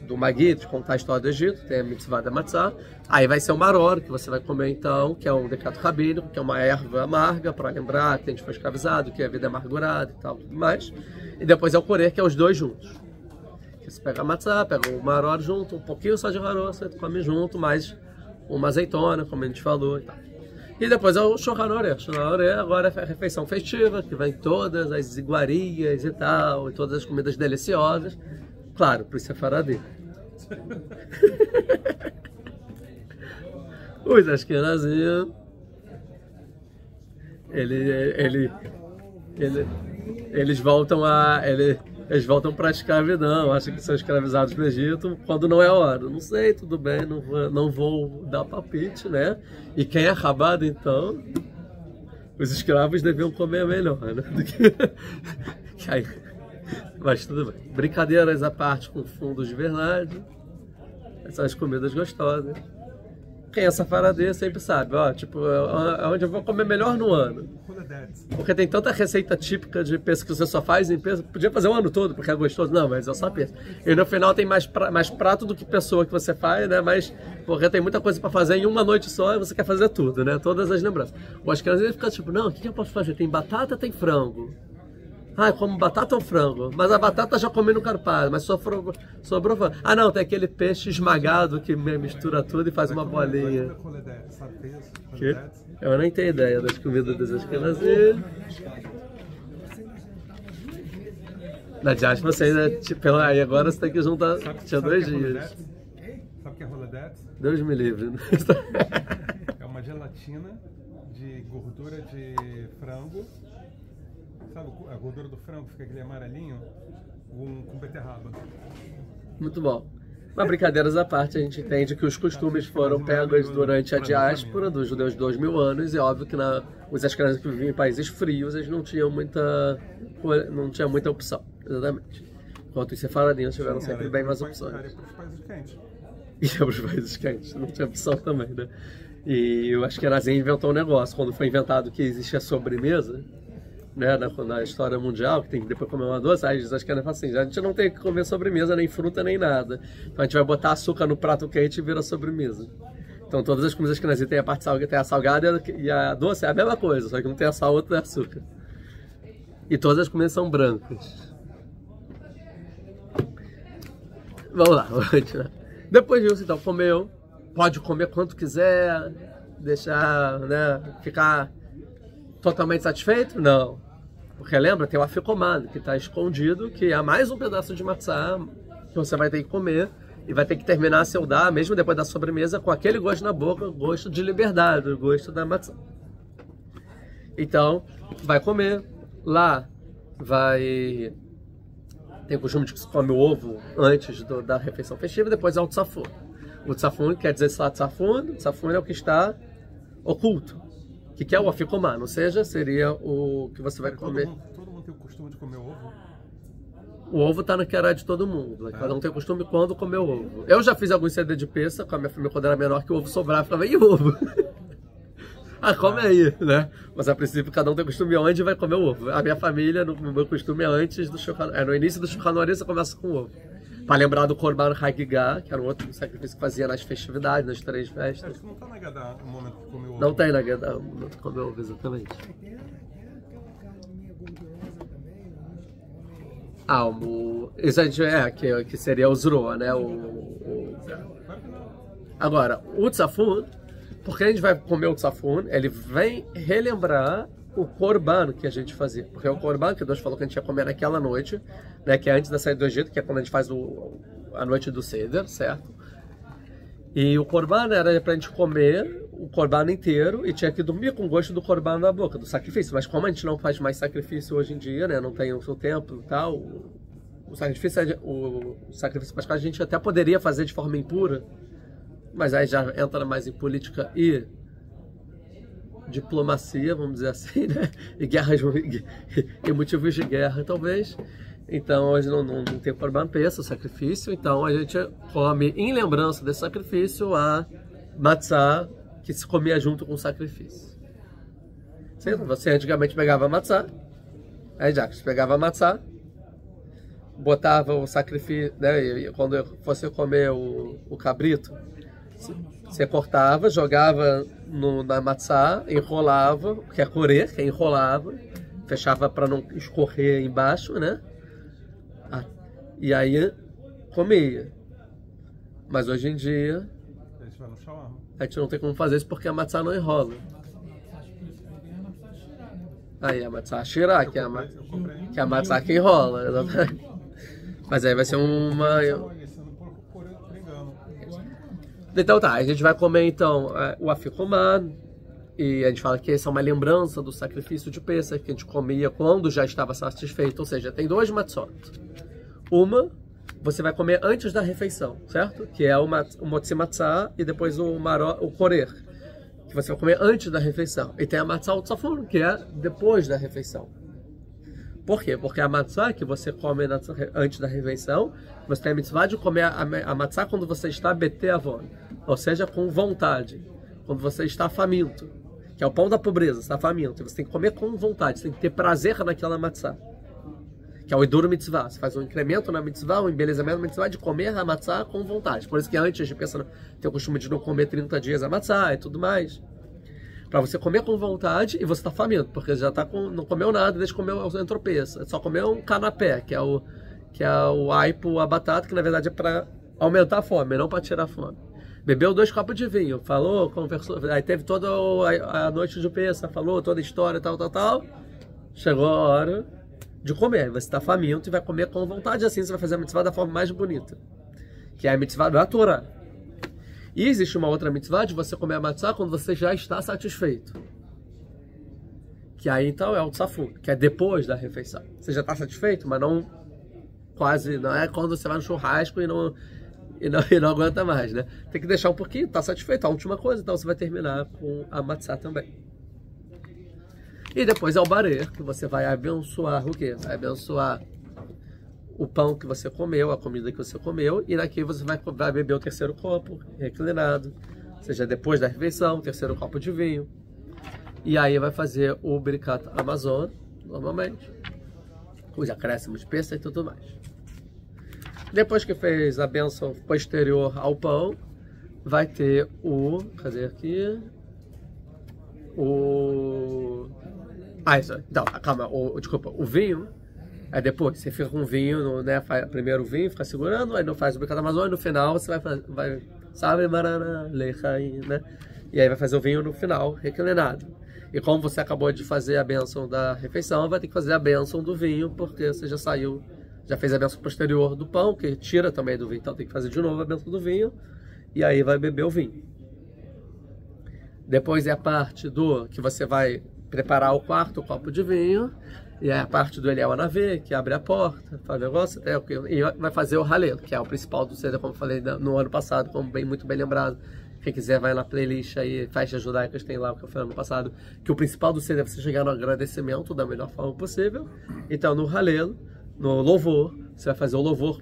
do Magid, de contar a história do Egito, tem a mitzvah da matzá. Aí vai ser o maror, que você vai comer, então, que é um decreto rabínico, que é uma erva amarga, para lembrar que a gente foi escravizado, que a vida é amargurada e tal, tudo mais. E depois é o corê, que é os dois juntos. Você pega a matzá, pega o maror junto, um pouquinho só de maror, você come junto, mais uma azeitona, como a gente falou e tal. E depois é o Shulchan Aruch. Shulchan Aruch agora é a refeição festiva, que vem todas as iguarias e tal, e todas as comidas deliciosas. Claro, para os sefaradí. Os ashkenazim, eles voltam para a escravidão, acham que são escravizados no Egito quando não é hora. Não sei, tudo bem, não vou dar palpite, né? E quem é rabado, então, os escravos deviam comer melhor, né? Do que aí. Mas tudo bem. Brincadeiras à parte com fundos de verdade. Essas comidas gostosas. Quem é safaradê sempre sabe, ó, tipo, onde eu vou comer melhor no ano. Porque tem tanta receita típica de peça que você só faz em peça, podia fazer o ano todo porque é gostoso, não, mas é só peça. E no final tem mais prato do que pessoa que você faz, né, mas porque tem muita coisa pra fazer em uma noite só e você quer fazer tudo, né, todas as lembranças. As crianças ficam tipo, não, o que eu posso fazer? Tem batata, tem frango. Ah, como batata ou frango? Mas a batata já comi no carpado, mas sobrou frango. Ah, não, tem aquele peixe esmagado que mistura tudo e faz uma bolinha. Que? Eu nem tenho ideia das comidas das ashkenazim. Na diáspora você ainda, tipo, aí agora você tem que juntar, tinha 2 dias. Sabe o que é roledete? Deus me livre. É uma gelatina de gordura de frango. Sabe a gordura do frango, fica aquele amarelinho com beterraba. Muito bom. Mas brincadeiras à parte, a gente entende que os costumes foram pegos durante a diáspora dos judeus de 2000 anos, e é óbvio que os ashkenazim que viviam em países frios, eles não tinham muita opção, exatamente. Enquanto os sefaradinos tiveram sempre bem mais opções. Para os países quentes. E para os países quentes, não tinha opção também, né? E eu acho que Ashkenazim inventou um negócio, quando foi inventado que existia sobremesa, né, na história mundial, que tem que depois comer uma doce, aí os ashkenazim falam assim, a gente não tem que comer sobremesa, nem fruta, nem nada. Então a gente vai botar açúcar no prato quente e vira sobremesa. Então todas as comidas ashkenazim tem a parte salgada, tem a salgada e a doce é a mesma coisa, só que não tem a sal, outra é açúcar. E todas as comidas são brancas. Vamos lá, vamos continuar. Depois disso, então, comeu, pode comer quanto quiser, deixar, né, ficar totalmente satisfeito? Não. Porque lembra, tem o afikomado, que está escondido, que é mais um pedaço de matzá que você vai ter que comer e vai ter que terminar a seudar, mesmo depois da sobremesa, com aquele gosto na boca, gosto de liberdade, o gosto da matzá. Então, vai comer, lá vai... Tem o costume de que se come o ovo antes da refeição festiva, depois é o tzafun. O tzafun quer dizer tzafun, tzafun é o que está oculto. Que é o afikomá, ou seja, seria o que você vai comer. Todo mundo tem o costume de comer ovo? O ovo está na querá de todo mundo. Cada um tem o costume quando comer o ovo. Eu já fiz alguns CD de peça com a minha família quando era menor, que o ovo sobrava e ficava, e ovo? Ah, come aí, né? Mas a princípio cada um tem o costume onde vai comer o ovo. A minha família, no meu costume é antes do Shulchan, no início do Shulchan Aruch você começa com o ovo. Para lembrar do Korban Hagigah, que era um outro sacrifício que fazia nas festividades, nas 3 festas. Acho que não tá na Gadá o momento que comeu ovo. Não tem na Gadá o momento que comeu ovo, exatamente. Isso a gente que seria o Zroa, né? Agora, o Tzafun, porque a gente vai comer o Tzafun, ele vem relembrar o Korban que a gente fazia. Porque é o Korban que Deus falou que a gente ia comer naquela noite, né? Que é antes da saída do Egito, que é quando a gente faz a noite do Seder, certo? E o Korban era pra gente comer o Korban inteiro e tinha que dormir com o gosto do Korban na boca, do sacrifício. Mas como a gente não faz mais sacrifício hoje em dia, né? Não tem o seu templo e tal, o sacrifício pascal a gente até poderia fazer de forma impura, mas aí já entra mais em política e diplomacia, vamos dizer assim, né? E guerras e motivos de guerra, talvez. Então hoje não tem Korban Pessa, o sacrifício. Então a gente come, em lembrança desse sacrifício, a matzá que se comia junto com o sacrifício. Você antigamente pegava a matzá, aí já que você pegava a matzá, botava o sacrifício, né? E quando fosse comer o cabrito, você cortava, jogava na matzá, enrolava, que é correr, que é enrolava, fechava para não escorrer embaixo, né? E aí comia. Mas hoje em dia a gente não tem como fazer isso porque a matzá não enrola. Aí a matzá shirá, que é a matzá que enrola. Mas aí vai ser uma... Então tá, a gente vai comer então o afikoman, e a gente fala que essa é uma lembrança do sacrifício de Pessah que a gente comia quando já estava satisfeito, ou seja, tem 2 matzot. Uma, você vai comer antes da refeição, certo? Que é o motzi matzah e depois o korer, que você vai comer antes da refeição. E tem a matzah tzafun, que é depois da refeição. Por quê? Porque a matzah que você come antes da refeição, você tem a mitzvah de comer a matzah quando você está beteavon, ou seja, com vontade, quando você está faminto, que é o pão da pobreza, você está faminto, e você tem que comer com vontade, você tem que ter prazer naquela matzah, que é o Idur Mitzvah. Você faz um incremento na mitzvah, um embelezamento na mitzvah de comer a matzah com vontade. Por isso que antes de pensar, tem o costume de não comer 30 dias a matzah e tudo mais. Para você comer com vontade e você está faminto, porque já não comeu nada desde que comeu entropessa. Só comeu um canapé, que é o aipo, a batata, que na verdade é para aumentar a fome, não para tirar a fome. Bebeu 2 copos de vinho, falou, conversou, aí teve toda a noite de Pessah, falou toda a história, tal. Chegou a hora de comer. Você está faminto e vai comer com vontade, assim você vai fazer a mitzvah da forma mais bonita, que é a mitzvah da Torá. E existe uma outra mitzvah de você comer a matzah quando você já está satisfeito, que aí então é o tzafun, que é depois da refeição. Você já está satisfeito, mas não é quando você vai no churrasco e não aguenta mais, né? Tem que deixar um pouquinho, está satisfeito, a última coisa, então você vai terminar com a matzah também. E depois é o barer, que você vai abençoar o quê? Vai abençoar o pão que você comeu, a comida que você comeu, e daqui você vai beber o 3º copo, reclinado, ou seja, depois da refeição, o 3º copo de vinho. E aí vai fazer o Birkat Hamazon, normalmente, com os acréscimos de Pessah e tudo mais. Depois que fez a bênção posterior ao pão, vai ter cadê aqui? Então, calma, desculpa, o vinho. Aí depois você fica com o vinho, né? Primeiro o vinho, fica segurando, aí não faz o Birkat Hamazon, e no final você vai sabe, marana, lechaim, né? E aí vai fazer o vinho no final, reclinado. E como você acabou de fazer a bênção da refeição, vai ter que fazer a bênção do vinho, porque você já fez a bênção posterior do pão, que tira também do vinho, então tem que fazer de novo a bênção do vinho, e aí vai beber o vinho. Depois é a parte que você vai preparar o 4º copo de vinho, e é a parte do Eliel Anavê, que abre a porta, faz o negócio, e vai fazer o Halel, que é o principal do Seder, como eu falei no ano passado, muito bem lembrado. Quem quiser vai na playlist aí, festas judaicas, tem lá o que eu falei no ano passado, que o principal do Seder é você chegar no agradecimento da melhor forma possível. Então no Halel, no louvor, você vai fazer o louvor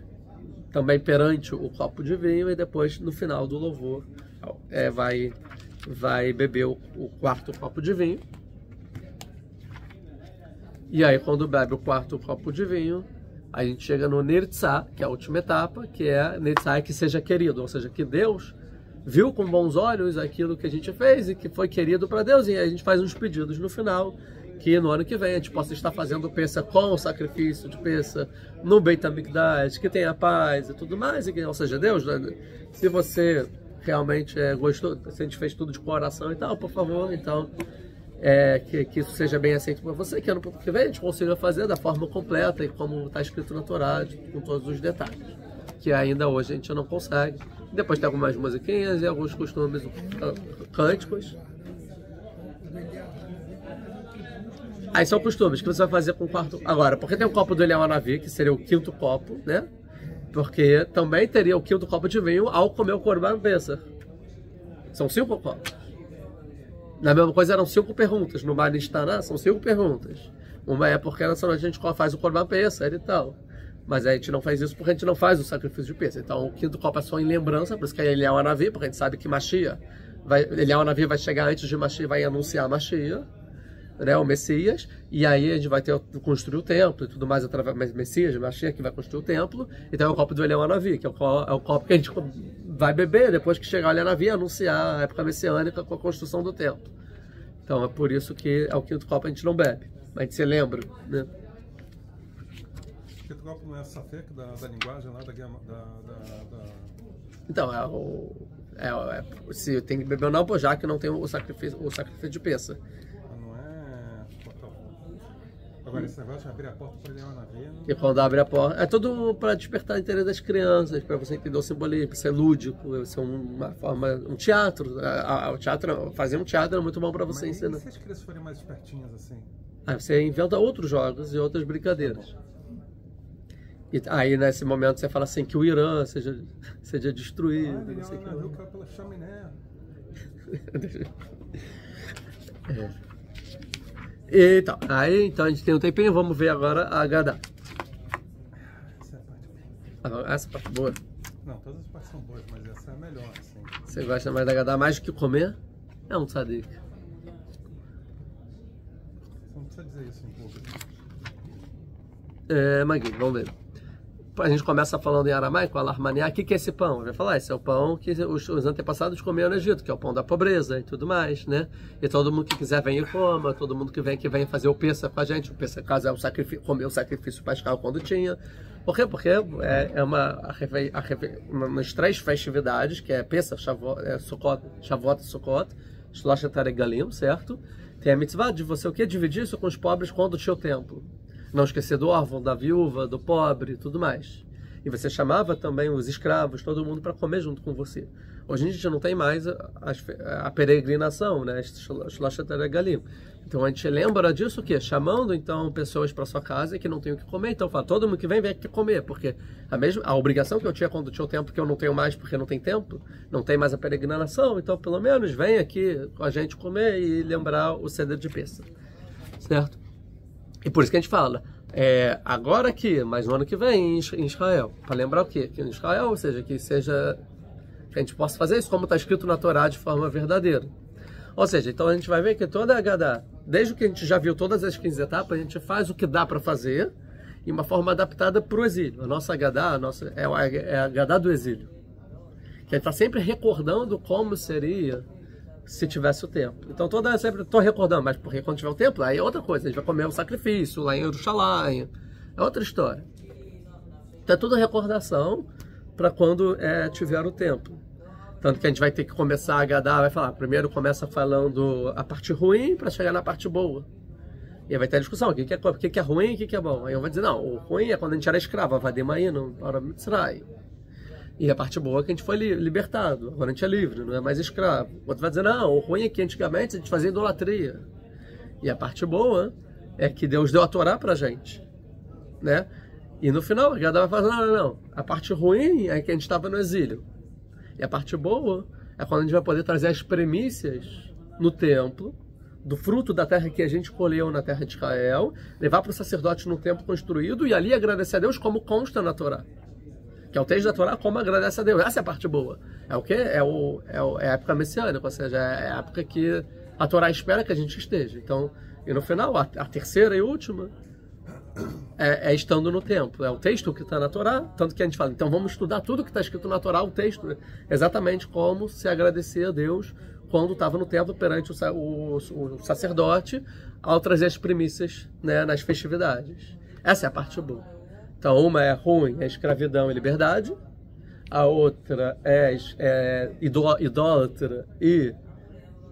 também perante o copo de vinho, e depois no final do louvor vai beber o 4º copo de vinho. E aí quando bebe o 4º copo de vinho, A gente chega no Nirtzah, que é a última etapa, que é Nirtzah que seja querido, ou seja, que Deus viu com bons olhos aquilo que a gente fez e que foi querido para Deus, e a gente faz uns pedidos no final, que no ano que vem a gente possa estar fazendo Pessa com o sacrifício de Pessa no Beit HaMikdash, que tenha paz e tudo mais, e que, ou seja, Deus, se você realmente gostou, se a gente fez tudo de coração e tal, por favor, então, que isso seja bem aceito por você, que ano que vem a gente consiga fazer da forma completa e como está escrito na Torá, com todos os detalhes, que ainda hoje a gente não consegue. Depois tem algumas musiquinhas e alguns costumes, cânticos. Aí são costumes que você vai fazer com o quarto. Agora, porque tem o copo do Eliyahu Hanavi, que seria o quinto copo, né? Porque também teria o quinto copo de vinho ao comer o Korban Pessah. São 5 copos. Na mesma coisa, eram 5 perguntas. No Manistaná, são 5 perguntas. Uma é porque nessa noite a gente faz o Korban Pessah e tal. Mas a gente não faz isso porque a gente não faz o sacrifício de Pessah. Então o quinto copo é só em lembrança, por isso que é Eliyahu Hanavi, porque a gente sabe que Mashiach, Eliyahu Hanavi vai chegar antes de Mashiach, vai anunciar Mashiach, né, o Messias, e aí a gente vai construir o templo e tudo mais através do Messias, Mashiach, que vai construir o templo. Então é o copo do Eliyahu Hanavi, que é o copo que a gente vai beber depois que chegar o Eliyahu Hanavi, anunciar a época messiânica com a construção do templo. Então é por isso que é o quinto copo, a gente não bebe, mas a gente se lembra, né? O copo não é safek da linguagem lá Então, se tem que beber ou não, já que não tem o sacrifício de Pessah. Não é... Agora, esse negócio de abrir a porta para Eliyahu Hanavi... E quando abre a porta... É tudo para despertar o interesse das crianças, para você entender o simbolismo, para ser lúdico, ser uma forma... Um teatro. Fazer um teatro é muito bom para você ensinar. Mas e se as crianças forem mais espertinhas assim? Aí você inventa outros jogos e outras brincadeiras. E aí, nesse momento, você fala assim, que o Irã seja destruído. Não sei o que. Viu que pela chaminé. Então, então a gente tem um tempinho, vamos ver agora a Haggadah. Essa é a parte boa. Essa parte boa. Não, todas as partes são boas, mas essa é a melhor, assim. Você gosta mais da Haggadah mais do que comer? É um tzadik. Você não precisa dizer isso em público. Magui, vamos ver. A gente começa falando em aramaico, alarmaniá. O que é esse pão? Vai falar, esse é o pão que os antepassados comiam no Egito, que é o pão da pobreza e tudo mais, né? E todo mundo que quiser vem e coma, todo mundo que vem fazer o Pessah com a gente. O Pessah, caso é o sacrifício, comer o sacrifício pascal quando tinha. Por quê? Porque é umas 3 festividades, que é Pessah, Shavuot e Sukkot, Shloshet HaRegalim, certo? Tem a mitzvah de você o quê? Dividir isso com os pobres quando tinha o templo. Não esquecer do órfão, da viúva, do pobre e tudo mais. E você chamava também os escravos, todo mundo para comer junto com você. Hoje a gente não tem mais a peregrinação, né? Shloshet HaRegalim. Então a gente lembra disso o quê? Chamando então pessoas para sua casa que não tem o que comer. Então fala, todo mundo que vem aqui comer. Porque a obrigação que eu tinha quando tinha o templo, que eu não tenho mais porque não tem templo, não tem mais a peregrinação. Então pelo menos vem aqui com a gente comer e lembrar o Seder de Pessah. Certo? E por isso que a gente fala, agora aqui, mas no ano que vem em Israel. Para lembrar o quê? Que em Israel, ou seja, que a gente possa fazer isso como está escrito na Torá de forma verdadeira. Ou seja, então a gente vai ver que toda a Haggadah, desde que a gente já viu todas as 15 etapas, a gente faz o que dá para fazer em uma forma adaptada para o exílio. A nossa Haggadah é a Haggadah do exílio. Que a gente está sempre recordando como seria se tivesse o templo. Então sempre estou recordando, mas porque quando tiver o templo, aí é outra coisa, a gente vai comer um sacrifício lá em Jerusalém, é outra história. Então é tudo recordação para quando tiver o templo. Tanto que a gente vai ter que começar a Haggadah, vai falar, primeiro começa falando a parte ruim para chegar na parte boa. E aí vai ter a discussão, o que é ruim e o que é bom. Aí eu vou dizer, não, o ruim é quando a gente era escravo, Avademaíno, para Mitzray. E a parte boa é que a gente foi libertado, agora a gente é livre, não é mais escravo. O outro vai dizer, não, o ruim é que antigamente a gente fazia idolatria. E a parte boa é que Deus deu a Torá pra gente, né? E no final, a Haggadah vai falar, não, a parte ruim é que a gente estava no exílio. E a parte boa é quando a gente vai poder trazer as premissas no templo, do fruto da terra que a gente colheu na terra de Israel, levar para o sacerdote no templo construído e ali agradecer a Deus como consta na Torá. Que é o texto da Torá, como agradece a Deus. Essa é a parte boa. É o quê? É a época messiânica, ou seja, é a época que a Torá espera que a gente esteja. Então, e no final, a terceira e última estando no templo. É o texto que está na Torá, tanto que a gente fala, então vamos estudar tudo que está escrito na Torá, o texto, exatamente como se agradecer a Deus quando estava no templo perante o sacerdote ao trazer as primícias, né, nas festividades. Essa é a parte boa. Então, uma é ruim, é escravidão e liberdade. A outra é idólatra e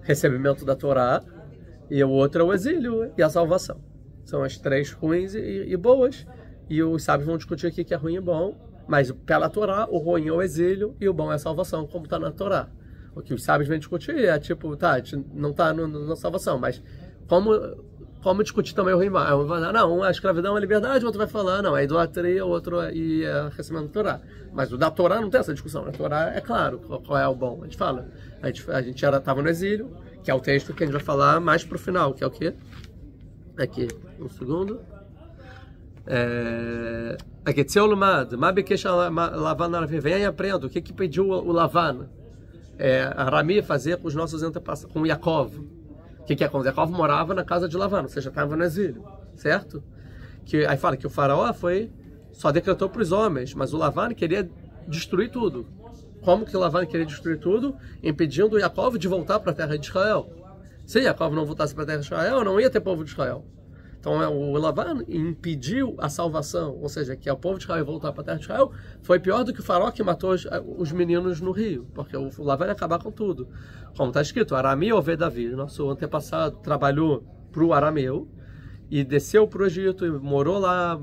recebimento da Torá. E a outra é o exílio e a salvação. São as três ruins e boas. E os sábios vão discutir aqui que é ruim e bom. Mas pela Torá, o ruim é o exílio e o bom é a salvação, como está na Torá. O que os sábios vêm discutir é tipo, tá, não está na salvação, mas como discutir também o ruim e mal? Um vai falar, não, a escravidão é a liberdade, o outro vai falar, não, é idolatria, o outro é recebimento da Torá. Mas o da Torá não tem essa discussão. Na Torá é claro qual é o bom. A gente fala, a gente estava no exílio, que é o texto que a gente vai falar mais pro final, que é o quê? Aqui, um segundo. Aqui, Tseu Lumad, Mabikesh Lavan Aravi, vem e aprenda. O que pediu o Lavan? Arami fazer com os nossos antepassados, com Yaakov. O que aconteceu? Yaakov morava na casa de Lavan, ou seja, estava no exílio, certo? Aí fala que o faraó só decretou para os homens, mas o Lavan queria destruir tudo. Como que Lavan queria destruir tudo? Impedindo Yaakov de voltar para a terra de Israel. Se Yaakov não voltasse para a terra de Israel, não ia ter povo de Israel. Então o Lavan impediu a salvação, ou seja, que o povo de Israel voltar para a terra de Israel, foi pior do que o faraó que matou os meninos no rio, porque o Lavan ia acabar com tudo. Como está escrito, Arami Oved Davi, nosso antepassado, trabalhou para o arameu e desceu para o Egito e morou lá,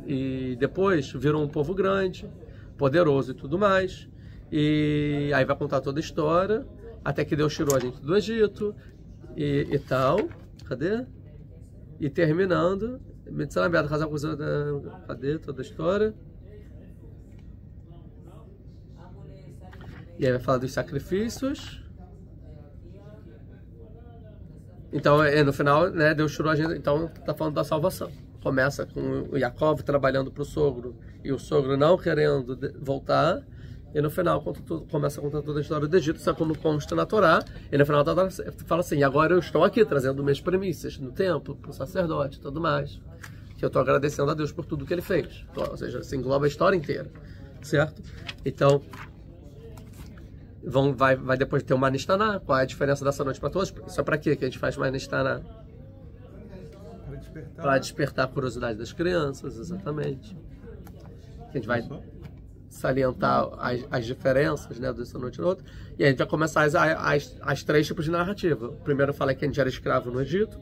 e depois virou um povo grande, poderoso e tudo mais. E aí vai contar toda a história, até que Deus tirou a gente do Egito e tal. Cadê? E terminando, cadê toda a história? E aí vai falar dos sacrifícios. Então, no final, né, Deus tirou a gente. Então, está falando da salvação. Começa com o Yaakov trabalhando para o sogro e o sogro não querendo voltar. E no final começa a contar toda a história do Egito, isso é como consta na Torá. E no final fala assim, agora eu estou aqui trazendo minhas premissas no templo, para o sacerdote e tudo mais. Que eu estou agradecendo a Deus por tudo que ele fez. Ou seja, se engloba a história inteira, certo? Então, vai depois ter uma Nistaná. Qual é a diferença dessa noite para todos? Isso é para quê que a gente faz mais Nistaná? Para despertar a curiosidade das crianças, exatamente. Que a gente vai salientar as diferenças, né, dessa noite e outra, e a gente vai começar as três tipos de narrativa. O primeiro fala que a gente era escravo no Egito,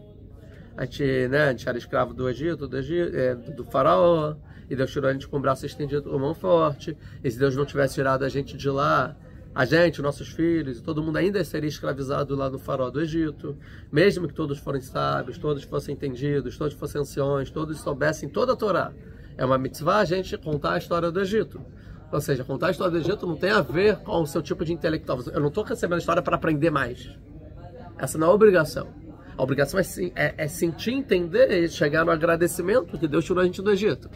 a gente era escravo do Egito, do faraó, e Deus tirou a gente com o braço estendido, com a mão forte, e se Deus não tivesse tirado a gente de lá, a gente, nossos filhos, todo mundo ainda seria escravizado lá no faraó do Egito, mesmo que todos fossem sábios, todos fossem entendidos, todos fossem anciões, todos soubessem toda a Torá. É uma mitzvah a gente contar a história do Egito. Ou seja, contar a história do Egito não tem a ver com o seu tipo de intelectual. Eu não estou recebendo a história para aprender mais. Essa não é a obrigação. A obrigação é sentir, entender e chegar no agradecimento que Deus tirou a gente do Egito.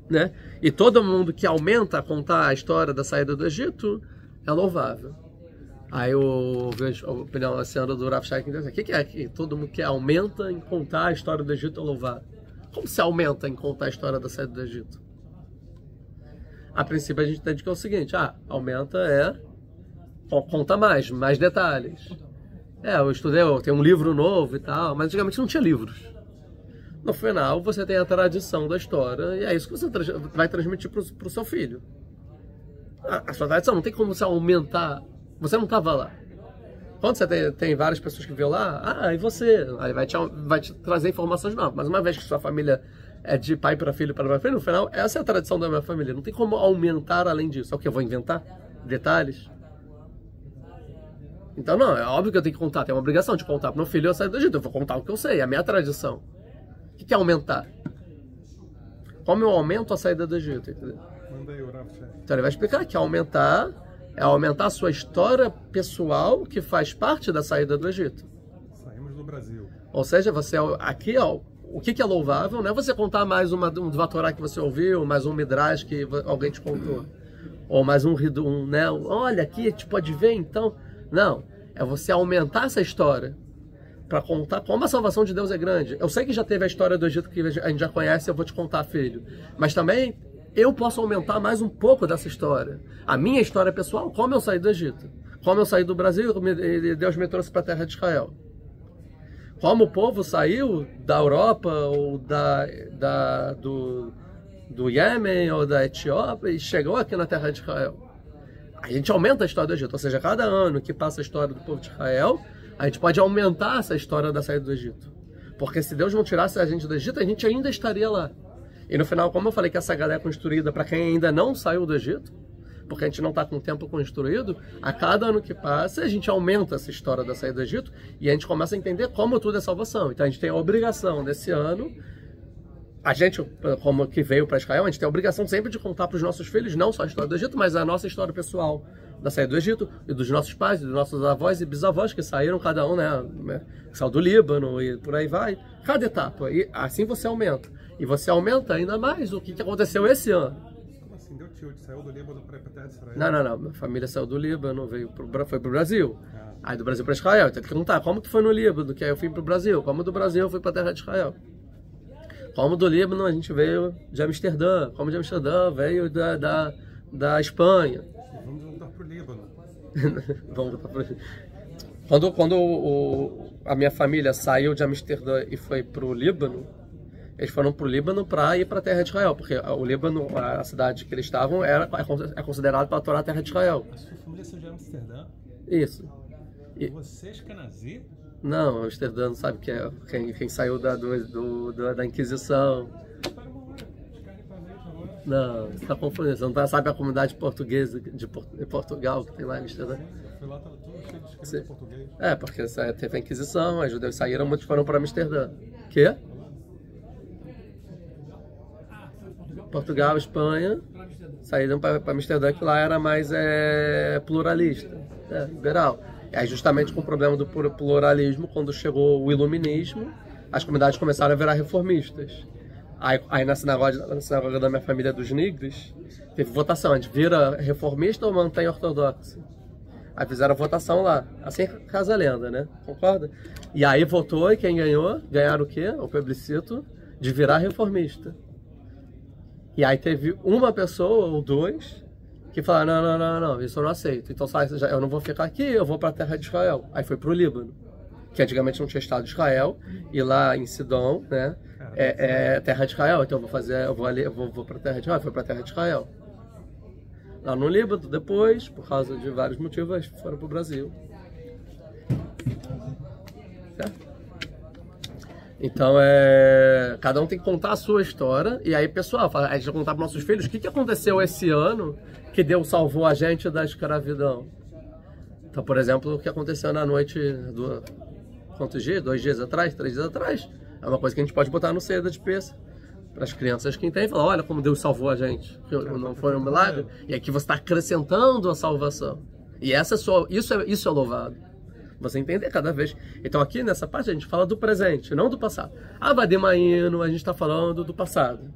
Né? E todo mundo que aumenta a contar a história da saída do Egito é louvável. Aí eu vejo a opinião do Rav Shai, o que é que todo mundo que aumenta em contar a história do Egito é louvável? Como se aumenta em contar a história da saída do Egito? A princípio a gente entende que é o seguinte, aumenta conta mais detalhes. Eu estudei, eu tenho um livro novo e tal, mas antigamente não tinha livros. No final você tem a tradição da história e é isso que você vai transmitir para o seu filho. A sua tradição não tem como você aumentar, você não estava lá. Quando você tem várias pessoas que viu lá, e você? Aí vai te trazer informações novas, mas uma vez que sua família é de pai para filho, no final, essa é a tradição da minha família. Não tem como aumentar além disso. É o que eu vou inventar? Detalhes? Então, não, é óbvio que eu tenho que contar. Tem uma obrigação de contar para meu filho eu sair do Egito. Eu vou contar o que eu sei, é a minha tradição. O que é aumentar? Como eu aumento a saída do Egito? Entendeu? Então ele vai explicar que aumentar é aumentar a sua história pessoal que faz parte da saída do Egito. Saímos do Brasil. Ou seja, você aqui, o que é louvável, não é você contar mais um Dvatorá que você ouviu, mais um Midrash que alguém te contou, ou mais né? Olha aqui, a gente pode ver então. Não, é você aumentar essa história. para contar como a salvação de Deus é grande. Eu sei que já teve a história do Egito que a gente já conhece, eu vou te contar, filho. Mas também eu posso aumentar mais um pouco dessa história. A minha história pessoal, como eu saí do Egito. Como eu saí do Brasil e Deus me trouxe para a terra de Israel. Como o povo saiu da Europa ou do Iêmen ou da Etiópia e chegou aqui na terra de Israel. A gente aumenta a história do Egito, ou seja, cada ano que passa a história do povo de Israel, a gente pode aumentar essa história da saída do Egito. Porque se Deus não tirasse a gente do Egito, a gente ainda estaria lá. E no final, como eu falei que essa galera é construída para quem ainda não saiu do Egito, porque a gente não está com o tempo construído, a cada ano que passa, a gente aumenta essa história da saída do Egito e a gente começa a entender como tudo é salvação. Então a gente tem a obrigação desse ano, a gente, como que veio para Israel, a gente tem a obrigação sempre de contar para os nossos filhos, não só a história do Egito, mas a nossa história pessoal da saída do Egito, e dos nossos pais, e dos nossos avós e bisavós que saíram, cada um, né, saiu do Líbano e por aí vai. Cada etapa, e assim você aumenta. E você aumenta ainda mais o que aconteceu esse ano. Como assim? Deu tilt, saiu do Líbano para a terra de Israel? Não. Minha família saiu do Líbano, foi pro Brasil. Aí do Brasil para Israel. Então tem que perguntar, como que foi no Líbano? Que aí eu fui pro Brasil. Como do Brasil eu fui para a terra de Israel. Como do Líbano a gente veio de Amsterdã. Como de Amsterdã veio da Espanha. Vamos voltar pro Líbano. Vamos voltar pro Líbano. Quando a minha família saiu de Amsterdã e foi pro Líbano, eles foram pro Líbano para ir para a terra de Israel, porque o Líbano, a cidade que eles estavam, é considerado para a Torá a terra de Israel. A sua família saiu de Amsterdã? Isso. E você é Ashkenazi? Não, Amsterdã não sabe quem saiu da Inquisição. Não, você está confundindo. Você não sabe a comunidade portuguesa de Portugal que tem lá em Amsterdã? Foi lá, estava tudo cheio de escrito em português. É, porque teve a Inquisição, os judeus saíram, muitos foram para Amsterdã. Quê? Portugal, Espanha, saíram para Amsterdã, que lá era mais pluralista, liberal. E aí, justamente com o problema do pluralismo, quando chegou o iluminismo, as comunidades começaram a virar reformistas. Aí na sinagoga da minha família dos Nigres, teve votação, a gente vira reformista ou mantém ortodoxo? Aí fizeram a votação lá, assim casa a lenda, né? Concorda? E aí votou e quem ganhou? Ganharam o quê? O plebiscito de virar reformista. E aí teve uma pessoa ou dois que falaram, não, isso eu não aceito. Então eu não vou ficar aqui, eu vou para a terra de Israel. Aí foi para o Líbano, que antigamente não tinha Estado de Israel, e lá em Sidom, né, é terra de Israel. Então eu vou para a terra de Israel, foi para a terra de Israel. Lá no Líbano, depois, por causa de vários motivos, foram para o Brasil. Certo? Então, cada um tem que contar a sua história. E aí, pessoal, a gente vai contar para nossos filhos o que aconteceu esse ano que Deus salvou a gente da escravidão. Então, por exemplo, o que aconteceu na noite quantos dias? 2 dias atrás? 3 dias atrás? É uma coisa que a gente pode botar no cedo de peça para as crianças que entendem. Falar, olha como Deus salvou a gente. Não foi um milagre? E aqui você está acrescentando a salvação. E isso é louvado. Você entender cada vez. Então aqui nessa parte a gente fala do presente, não do passado. Vademaíno, a gente está falando do passado.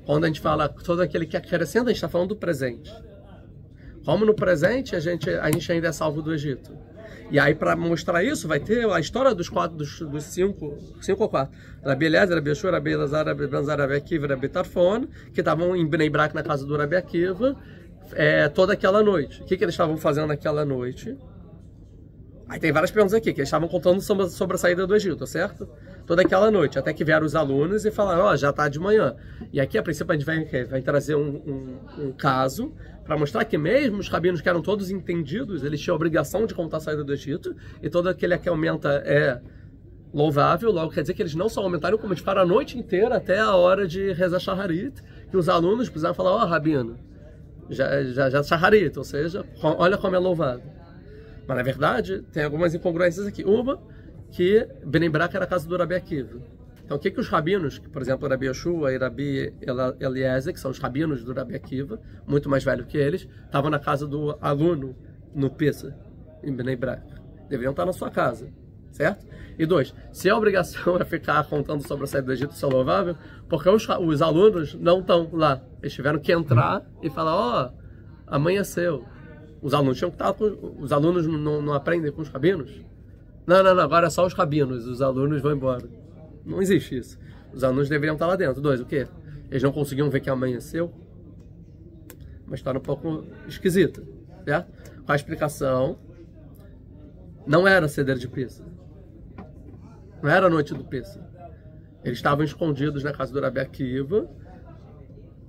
Quando a gente fala todo aquele que acrescenta, a gente está falando do presente. Como no presente a gente ainda é salvo do Egito. E aí para mostrar isso vai ter a história dos 5 ou 4. Rabi Eliezer, Rabi Yeshua, Rabi Elazar, Rabi Banzar, Rabi Akiva, Rabi Tarfon, que estavam em Bnei Brak na casa do Rabi Akiva toda aquela noite. O que eles estavam fazendo naquela noite? Aí tem várias perguntas aqui, que eles estavam contando sobre a saída do Egito, certo? Toda aquela noite, até que vieram os alunos e falaram, já está de manhã. E aqui, a princípio, a gente vai trazer um caso para mostrar que mesmo os rabinos que eram todos entendidos, eles tinham a obrigação de contar a saída do Egito, e todo aquele que aumenta é louvável, logo quer dizer que eles não só aumentaram, como eles ficaram a noite inteira até a hora de rezar Shaharit, que os alunos precisavam falar, rabino, já Shaharit, ou seja, olha como é louvado. Mas, na verdade, tem algumas incongruências aqui. Uma, que Bnei Brak era a casa do Rabi Akiva. Então, o que os rabinos, por exemplo, Rabi Yeshua e Rabi Eliezer, que são os rabinos do Rabi Akiva, muito mais velhos que eles, estavam na casa do aluno no Pesa, em Bnei Brak. Deveriam estar na sua casa, certo? E 2, se a obrigação é ficar contando sobre a saída do Egito, isso é louvável, porque os alunos não estão lá. Eles tiveram que entrar e falar, amanheceu. Os alunos tinham que estar os alunos não aprendem com os rabinos. Não, agora é só os rabinos, os alunos vão embora. Não existe isso. Os alunos deveriam estar lá dentro. 2, o quê? Eles não conseguiam ver que amanheceu? Uma história um pouco esquisita, certo? Com a explicação, não era Seder de Pêssah. Não era a noite do Pêssah. Eles estavam escondidos na casa do Rabi Akiva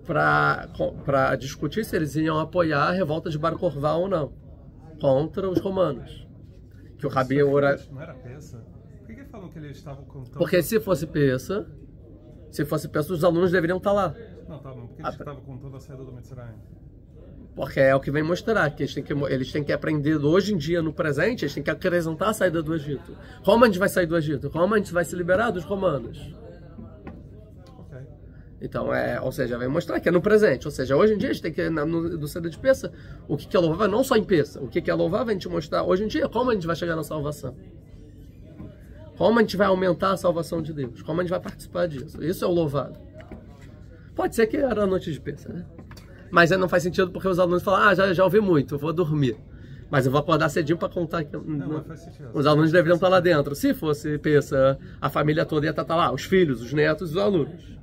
para discutir se eles iam apoiar a revolta de Bar Korvá ou não, contra os romanos. Que o Rabi Ora... Não era Pêssah? Por que falam que eles estavam contando? Porque se fosse Pêssah, os alunos deveriam estar lá. Não, tá bom. Por que eles estavam contando a saída do Mitzrayim? Porque é o que vem mostrar, que eles têm que aprender hoje em dia, no presente, eles têm que acrescentar a saída do Egito. Como a gente vai sair do Egito? Como a gente vai se liberar dos romanos? Okay. Então, ou seja, vem mostrar que é no presente. Ou seja, hoje em dia a gente tem que, do Seder de Pêssah, o que é louvável, não só em Pêssah, o que é louvável a gente mostrar hoje em dia, como a gente vai chegar na salvação. Como a gente vai aumentar a salvação de Deus. Como a gente vai participar disso. Isso é o louvado. Pode ser que era a noite de Pêssah, né? Mas não faz sentido porque os alunos falam, já ouvi muito, eu vou dormir. Mas eu vou acordar cedinho para contar que os alunos deveriam estar lá dentro. Se fosse Pêssah, a família toda ia estar lá, os filhos, os netos, os alunos.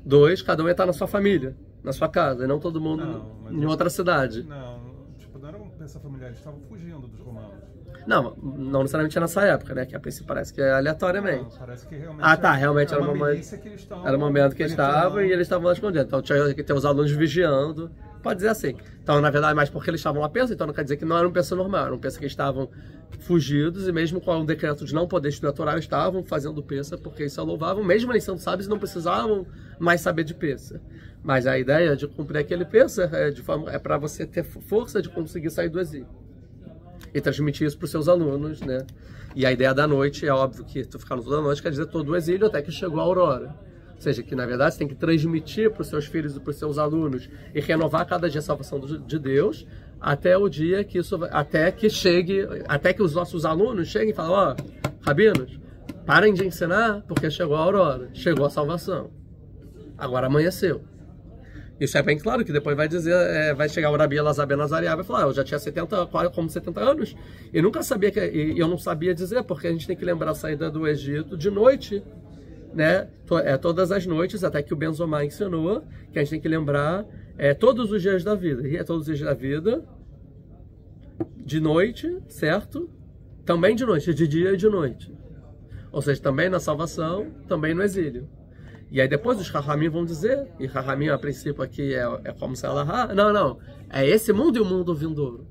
2, cada um ia estar na sua família, na sua casa, e não todo mundo em outra cidade. Não era uma Pêssah familiar, eles estavam fugindo dos romanos. Não necessariamente nessa época, né? Que a princípio parece que é aleatoriamente. Não, parece que realmente realmente era uma era o momento que eles estavam e eles estavam lá escondidos. Então tinha que ter os alunos vigiando. Pode dizer assim. Então, na verdade, mais porque eles estavam lá Pêssah, então não quer dizer que não era um Pêssah normal. Era um Pêssah que estavam fugidos e mesmo com o decreto de não poder estudar a Torá, eles estavam fazendo Pêssah porque isso louvavam. Mesmo eles sendo sábios, não precisavam mais saber de Pêssah. Mas a ideia de cumprir aquele Pêssah é para você ter força de conseguir sair do exílio. E transmitir isso para os seus alunos, né? E a ideia da noite, é óbvio que tu ficar toda a noite quer dizer todo o exílio até que chegou a aurora. Ou seja, que na verdade você tem que transmitir para os seus filhos e para os seus alunos e renovar cada dia a salvação de Deus até o dia que isso, até que os nossos alunos cheguem e falem, rabinos, parem de ensinar porque chegou a aurora, chegou a salvação. Agora amanheceu. Isso é bem claro que depois vai dizer, vai chegar o Rabi Elazar Ben Azariah e vai falar, eu já tinha 70 anos e nunca sabia e eu não sabia dizer, porque a gente tem que lembrar a saída do Egito de noite, né? Todas as noites, até que o Benzomar ensinou, que a gente tem que lembrar todos os dias da vida, e todos os dias da vida, de noite, certo? Também de noite, de dia e de noite. Ou seja, também na salvação, também no exílio. E aí depois os Rahamim vão dizer, e Rahamim a princípio aqui é como se ela... Não, é esse mundo e o mundo vindouro.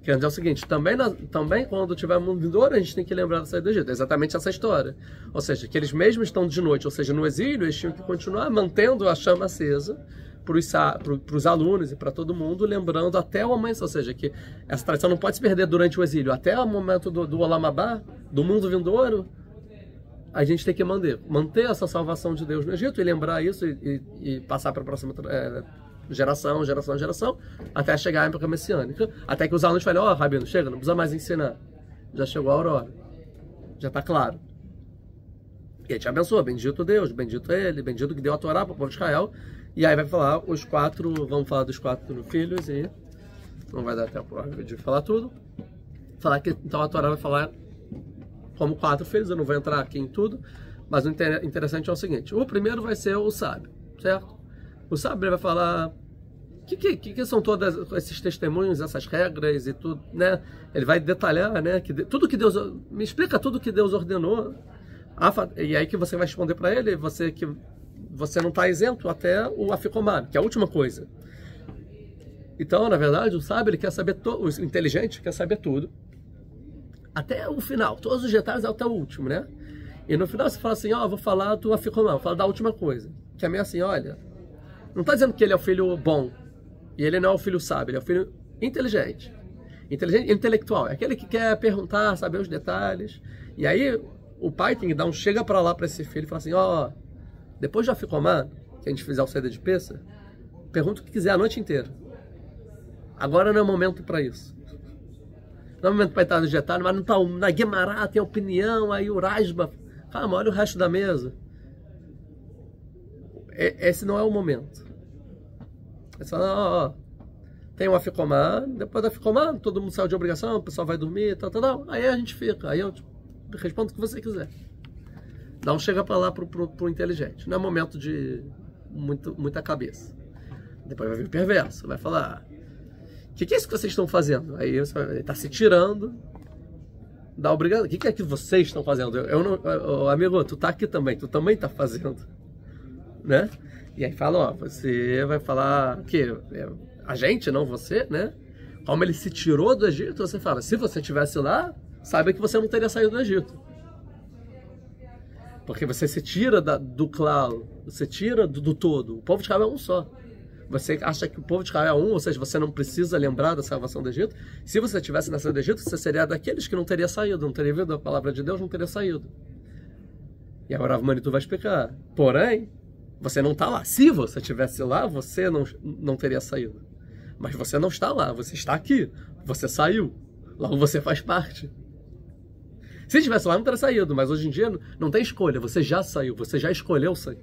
Quer dizer o seguinte, também quando tiver mundo vindouro, a gente tem que lembrar da saída do Egito. É exatamente essa história. Ou seja, que eles mesmos estão de noite, ou seja, no exílio, eles tinham que continuar mantendo a chama acesa para os alunos e para todo mundo, lembrando até o amanhecer. Ou seja, que essa tradição não pode se perder durante o exílio. Até o momento do Olam Abá, do mundo vindouro, a gente tem que manter essa salvação de Deus no Egito e lembrar isso e passar para a próxima geração, até chegar à época messiânica, até que os alunos falem, Rabino, chega, não precisa mais ensinar, já chegou a aurora, já está claro. E a gente abençoa, bendito Deus, bendito Ele, bendito que deu a Torá para o povo de Israel, e aí vai falar vamos falar dos 4 filhos, e não vai dar tempo de falar tudo, falar que então a Torá vai falar como 4 filhos, eu não vou entrar aqui em tudo, mas o interessante é o seguinte, o primeiro vai ser o sábio, certo? O sábio vai falar o que são todos esses testemunhos, essas regras e tudo, né? Ele vai detalhar, né? Tudo que Deus... Me explica tudo que Deus ordenou. E aí que você vai responder para ele, que você não está isento até o aficomar, que é a última coisa. Então, na verdade, o sábio, ele quer saber o inteligente quer saber tudo. Até o final, todos os detalhes até o último, né? E no final você fala assim, vou falar do aficomar, vou falar da última coisa. Que é meio assim, olha... Não está dizendo que ele é o filho bom, e ele não é o filho sábio, ele é o filho inteligente. Intelectual, é aquele que quer perguntar, saber os detalhes. E aí o pai tem que dar chega para lá para esse filho e fala assim, depois de Aficomá, que a gente fizer o saída de Pêssah, pergunta o que quiser a noite inteira. Agora não é momento para isso. Não é momento para entrar nos detalhes, mas não tá, na Guemará tem opinião, aí o Rashba, calma, olha o resto da mesa. Esse não é o momento. É só, tem uma Ficomá, depois da Ficomá, todo mundo saiu de obrigação, o pessoal vai dormir, tal. Aí a gente fica, aí eu respondo o que você quiser. Não chega para lá pro inteligente. Não é momento de muita cabeça. Depois vai vir o perverso, vai falar: o que é isso que vocês estão fazendo? Aí ele está se tirando da obrigação. O que é que vocês estão fazendo? Amigo, tu tá aqui também, tu também tá fazendo, né? E aí fala: ó, você vai falar que a gente, não você, né? Como ele se tirou do Egito, você fala: se você estivesse lá, saiba que você não teria saído do Egito. Porque você se tira do claro, você tira do todo. O povo de Israel é um só. Você acha que o povo de Israel é um, ou seja, você não precisa lembrar da salvação do Egito. Se você tivesse nascido do Egito, você seria daqueles que não teria saído, não teria ouvido a palavra de Deus, não teria saído. E agora o Manitou vai explicar. Porém, você não está lá. Se você estivesse lá, você não teria saído. Mas você não está lá, você está aqui. Você saiu. Logo você faz parte. Se estivesse lá, não teria saído, mas hoje em dia não tem escolha, você já saiu, você já escolheu sair.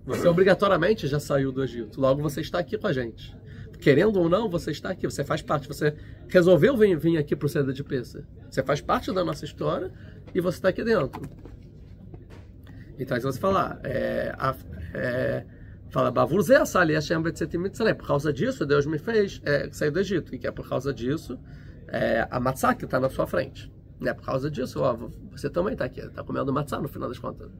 Você obrigatoriamente já saiu do Egito, logo você está aqui com a gente. Querendo ou não, você está aqui, você faz parte, você resolveu vir aqui para o Seder de Pessah. Você faz parte da nossa história e você está aqui dentro. Então, se você falar, fala, por causa disso, Deus me fez sair do Egito, e que é por causa disso, a matzá que está na sua frente. Né? Por causa disso, ó, você também está aqui, está comendo matzá no final das contas.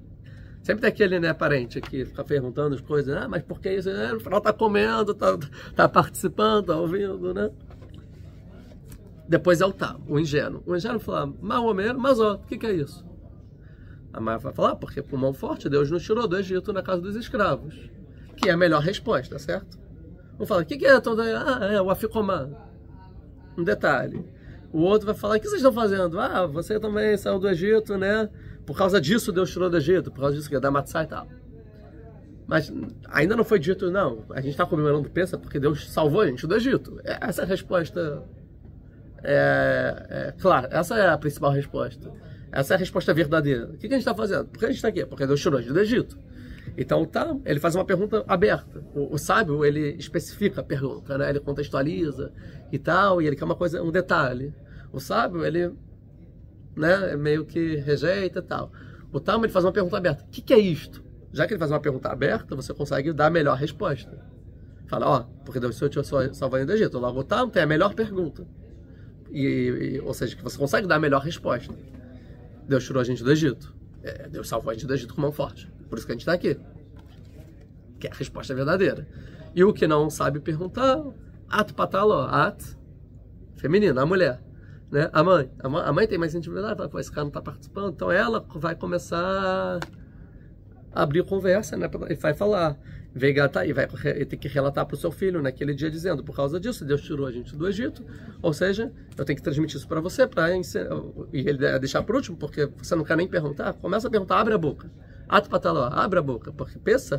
Sempre tem aquele, né, parente que fica perguntando as coisas, mas por que isso? No final está comendo, está participando, está ouvindo, né? Depois é o ingênuo. O ingênuo fala, mais ou menos, mas ó, o que é isso? A Maia vai falar, porque por mão forte Deus nos tirou do Egito na casa dos escravos. Que é a melhor resposta, certo? Vamos falar, o que é? O Aficomá. Um detalhe. O outro vai falar, o que vocês estão fazendo? Você também saiu do Egito, né? Por causa disso Deus tirou do Egito, por causa disso que é da matzá e tal. Mas ainda não foi dito, não. A gente está comemorando Pessah porque Deus salvou a gente do Egito. Essa é a resposta. Claro, essa é a principal resposta. Essa é a resposta verdadeira. O que a gente está fazendo? Por que a gente está aqui? Porque Deus tirou a gente do Egito. Então, ele faz uma pergunta aberta. O sábio, ele especifica a pergunta, né? Ele contextualiza e tal, e ele quer um detalhe. O sábio, ele, né, meio que rejeita e tal. O Talmud, ele faz uma pergunta aberta. O que é isto? Já que ele faz uma pergunta aberta, você consegue dar a melhor resposta. Fala, porque Deus tirou salvando do Egito. Logo, o Talmud tem a melhor pergunta. Ou seja, que você consegue dar a melhor resposta. Deus tirou a gente do Egito. Deus salvou a gente do Egito com mão forte. Por isso que a gente está aqui. Que é a resposta verdadeira. E o que não sabe perguntar, at patalo, feminina, a mulher. Né? A mãe tem mais intimidade, esse cara não está participando, então ela vai começar a abrir conversa, né? E vai falar. E vai ter que relatar para o seu filho naquele dia dizendo, por causa disso, Deus tirou a gente do Egito, ou seja, eu tenho que transmitir isso para você, e ele deixar por último, porque você não quer nem perguntar, começa a perguntar, abre a boca. Ato pataló, abre a boca, porque pensa,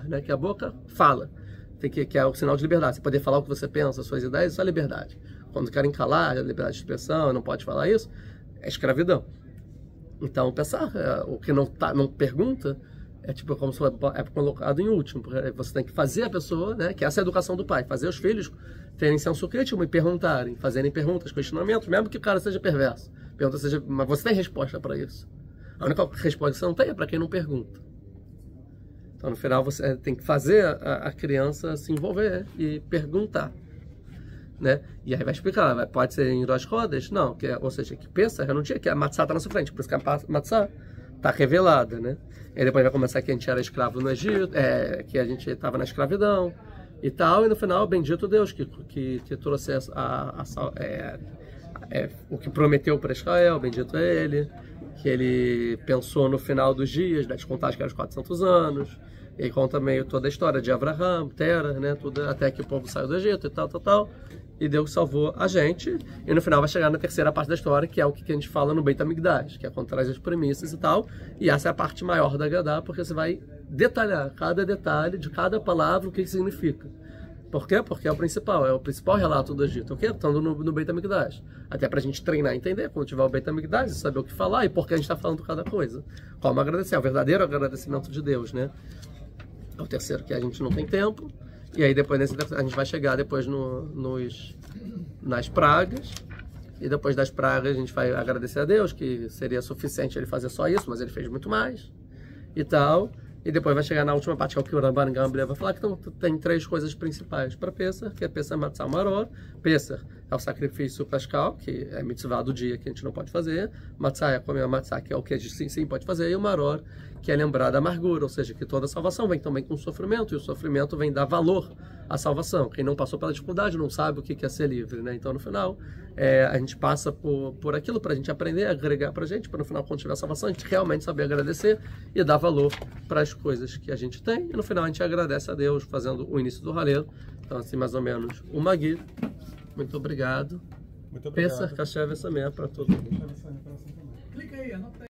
né, que a boca fala, que é o sinal de liberdade, você poder falar o que você pensa, suas ideias, isso é liberdade. Quando querem calar, é liberdade de expressão, não pode falar isso, é escravidão. Então, pensar, o que não pergunta, é tipo como se é colocado em último. Você tem que fazer a pessoa, né? Que essa é a educação do pai. Fazer os filhos terem senso crítico e perguntarem, fazerem perguntas, questionamentos, mesmo que o cara seja perverso. Mas você tem resposta para isso. A única resposta que você não tem é para quem não pergunta. Então, no final, você tem que fazer a criança se envolver e perguntar. Né? E aí vai explicar, pode ser em duas rodas? Não, ou seja, que pensa, eu não tinha, que a matzá está na sua frente, por isso que a matzá está revelada, né? E depois vai começar que a gente era escravo no Egito, que a gente estava na escravidão e tal, e no final, bendito Deus que trouxe o que prometeu para Israel, bendito ele, que ele pensou no final dos dias, das contagens que eram os 400 anos, e aí conta meio toda a história de Abraham, Tera, né, tudo, até que o povo saiu do Egito e tal, e Deus salvou a gente, e no final vai chegar na terceira parte da história, que é o que a gente fala no Beit HaMikdash, que é quando traz as premissas e tal, e essa é a parte maior da Haggadah, porque você vai detalhar cada detalhe de cada palavra, o que significa. Por quê? Porque é o principal relato do Egito, ok? Estando no Beit HaMikdash. Até pra gente treinar e entender, quando tiver o Beit HaMikdash, saber o que falar e por que a gente está falando cada coisa. Como agradecer, é o verdadeiro agradecimento de Deus, né? É o terceiro que a gente não tem tempo, E aí depois a gente vai chegar depois nas pragas. E depois das pragas a gente vai agradecer a Deus, que seria suficiente ele fazer só isso, mas ele fez muito mais. E tal. E depois vai chegar na última parte, que é o que o Ramban Gamliel vai falar, que então, tem 3 coisas principais para Pesach, que é Pesach Matzah Maror. Pesach é o sacrifício pascal, que é mitzvah do dia, que a gente não pode fazer. Matzah é comer a matzah, que é o que a gente sim pode fazer. E o Maror, que é lembrar da amargura, ou seja, que toda salvação vem também com sofrimento, e o sofrimento vem dar valor à salvação. Quem não passou pela dificuldade não sabe o que é ser livre, né? Então, no final, a gente passa por aquilo para a gente aprender, agregar para a gente, para no final, quando tiver a salvação, a gente realmente saber agradecer e dar valor para as coisas que a gente tem. E no final, a gente agradece a Deus fazendo o início do Halel. Então, assim, mais ou menos, o Magui. Muito obrigado. Muito obrigado. Pesach Kasher V'Sameach para todo mundo. Clica aí, anota aí.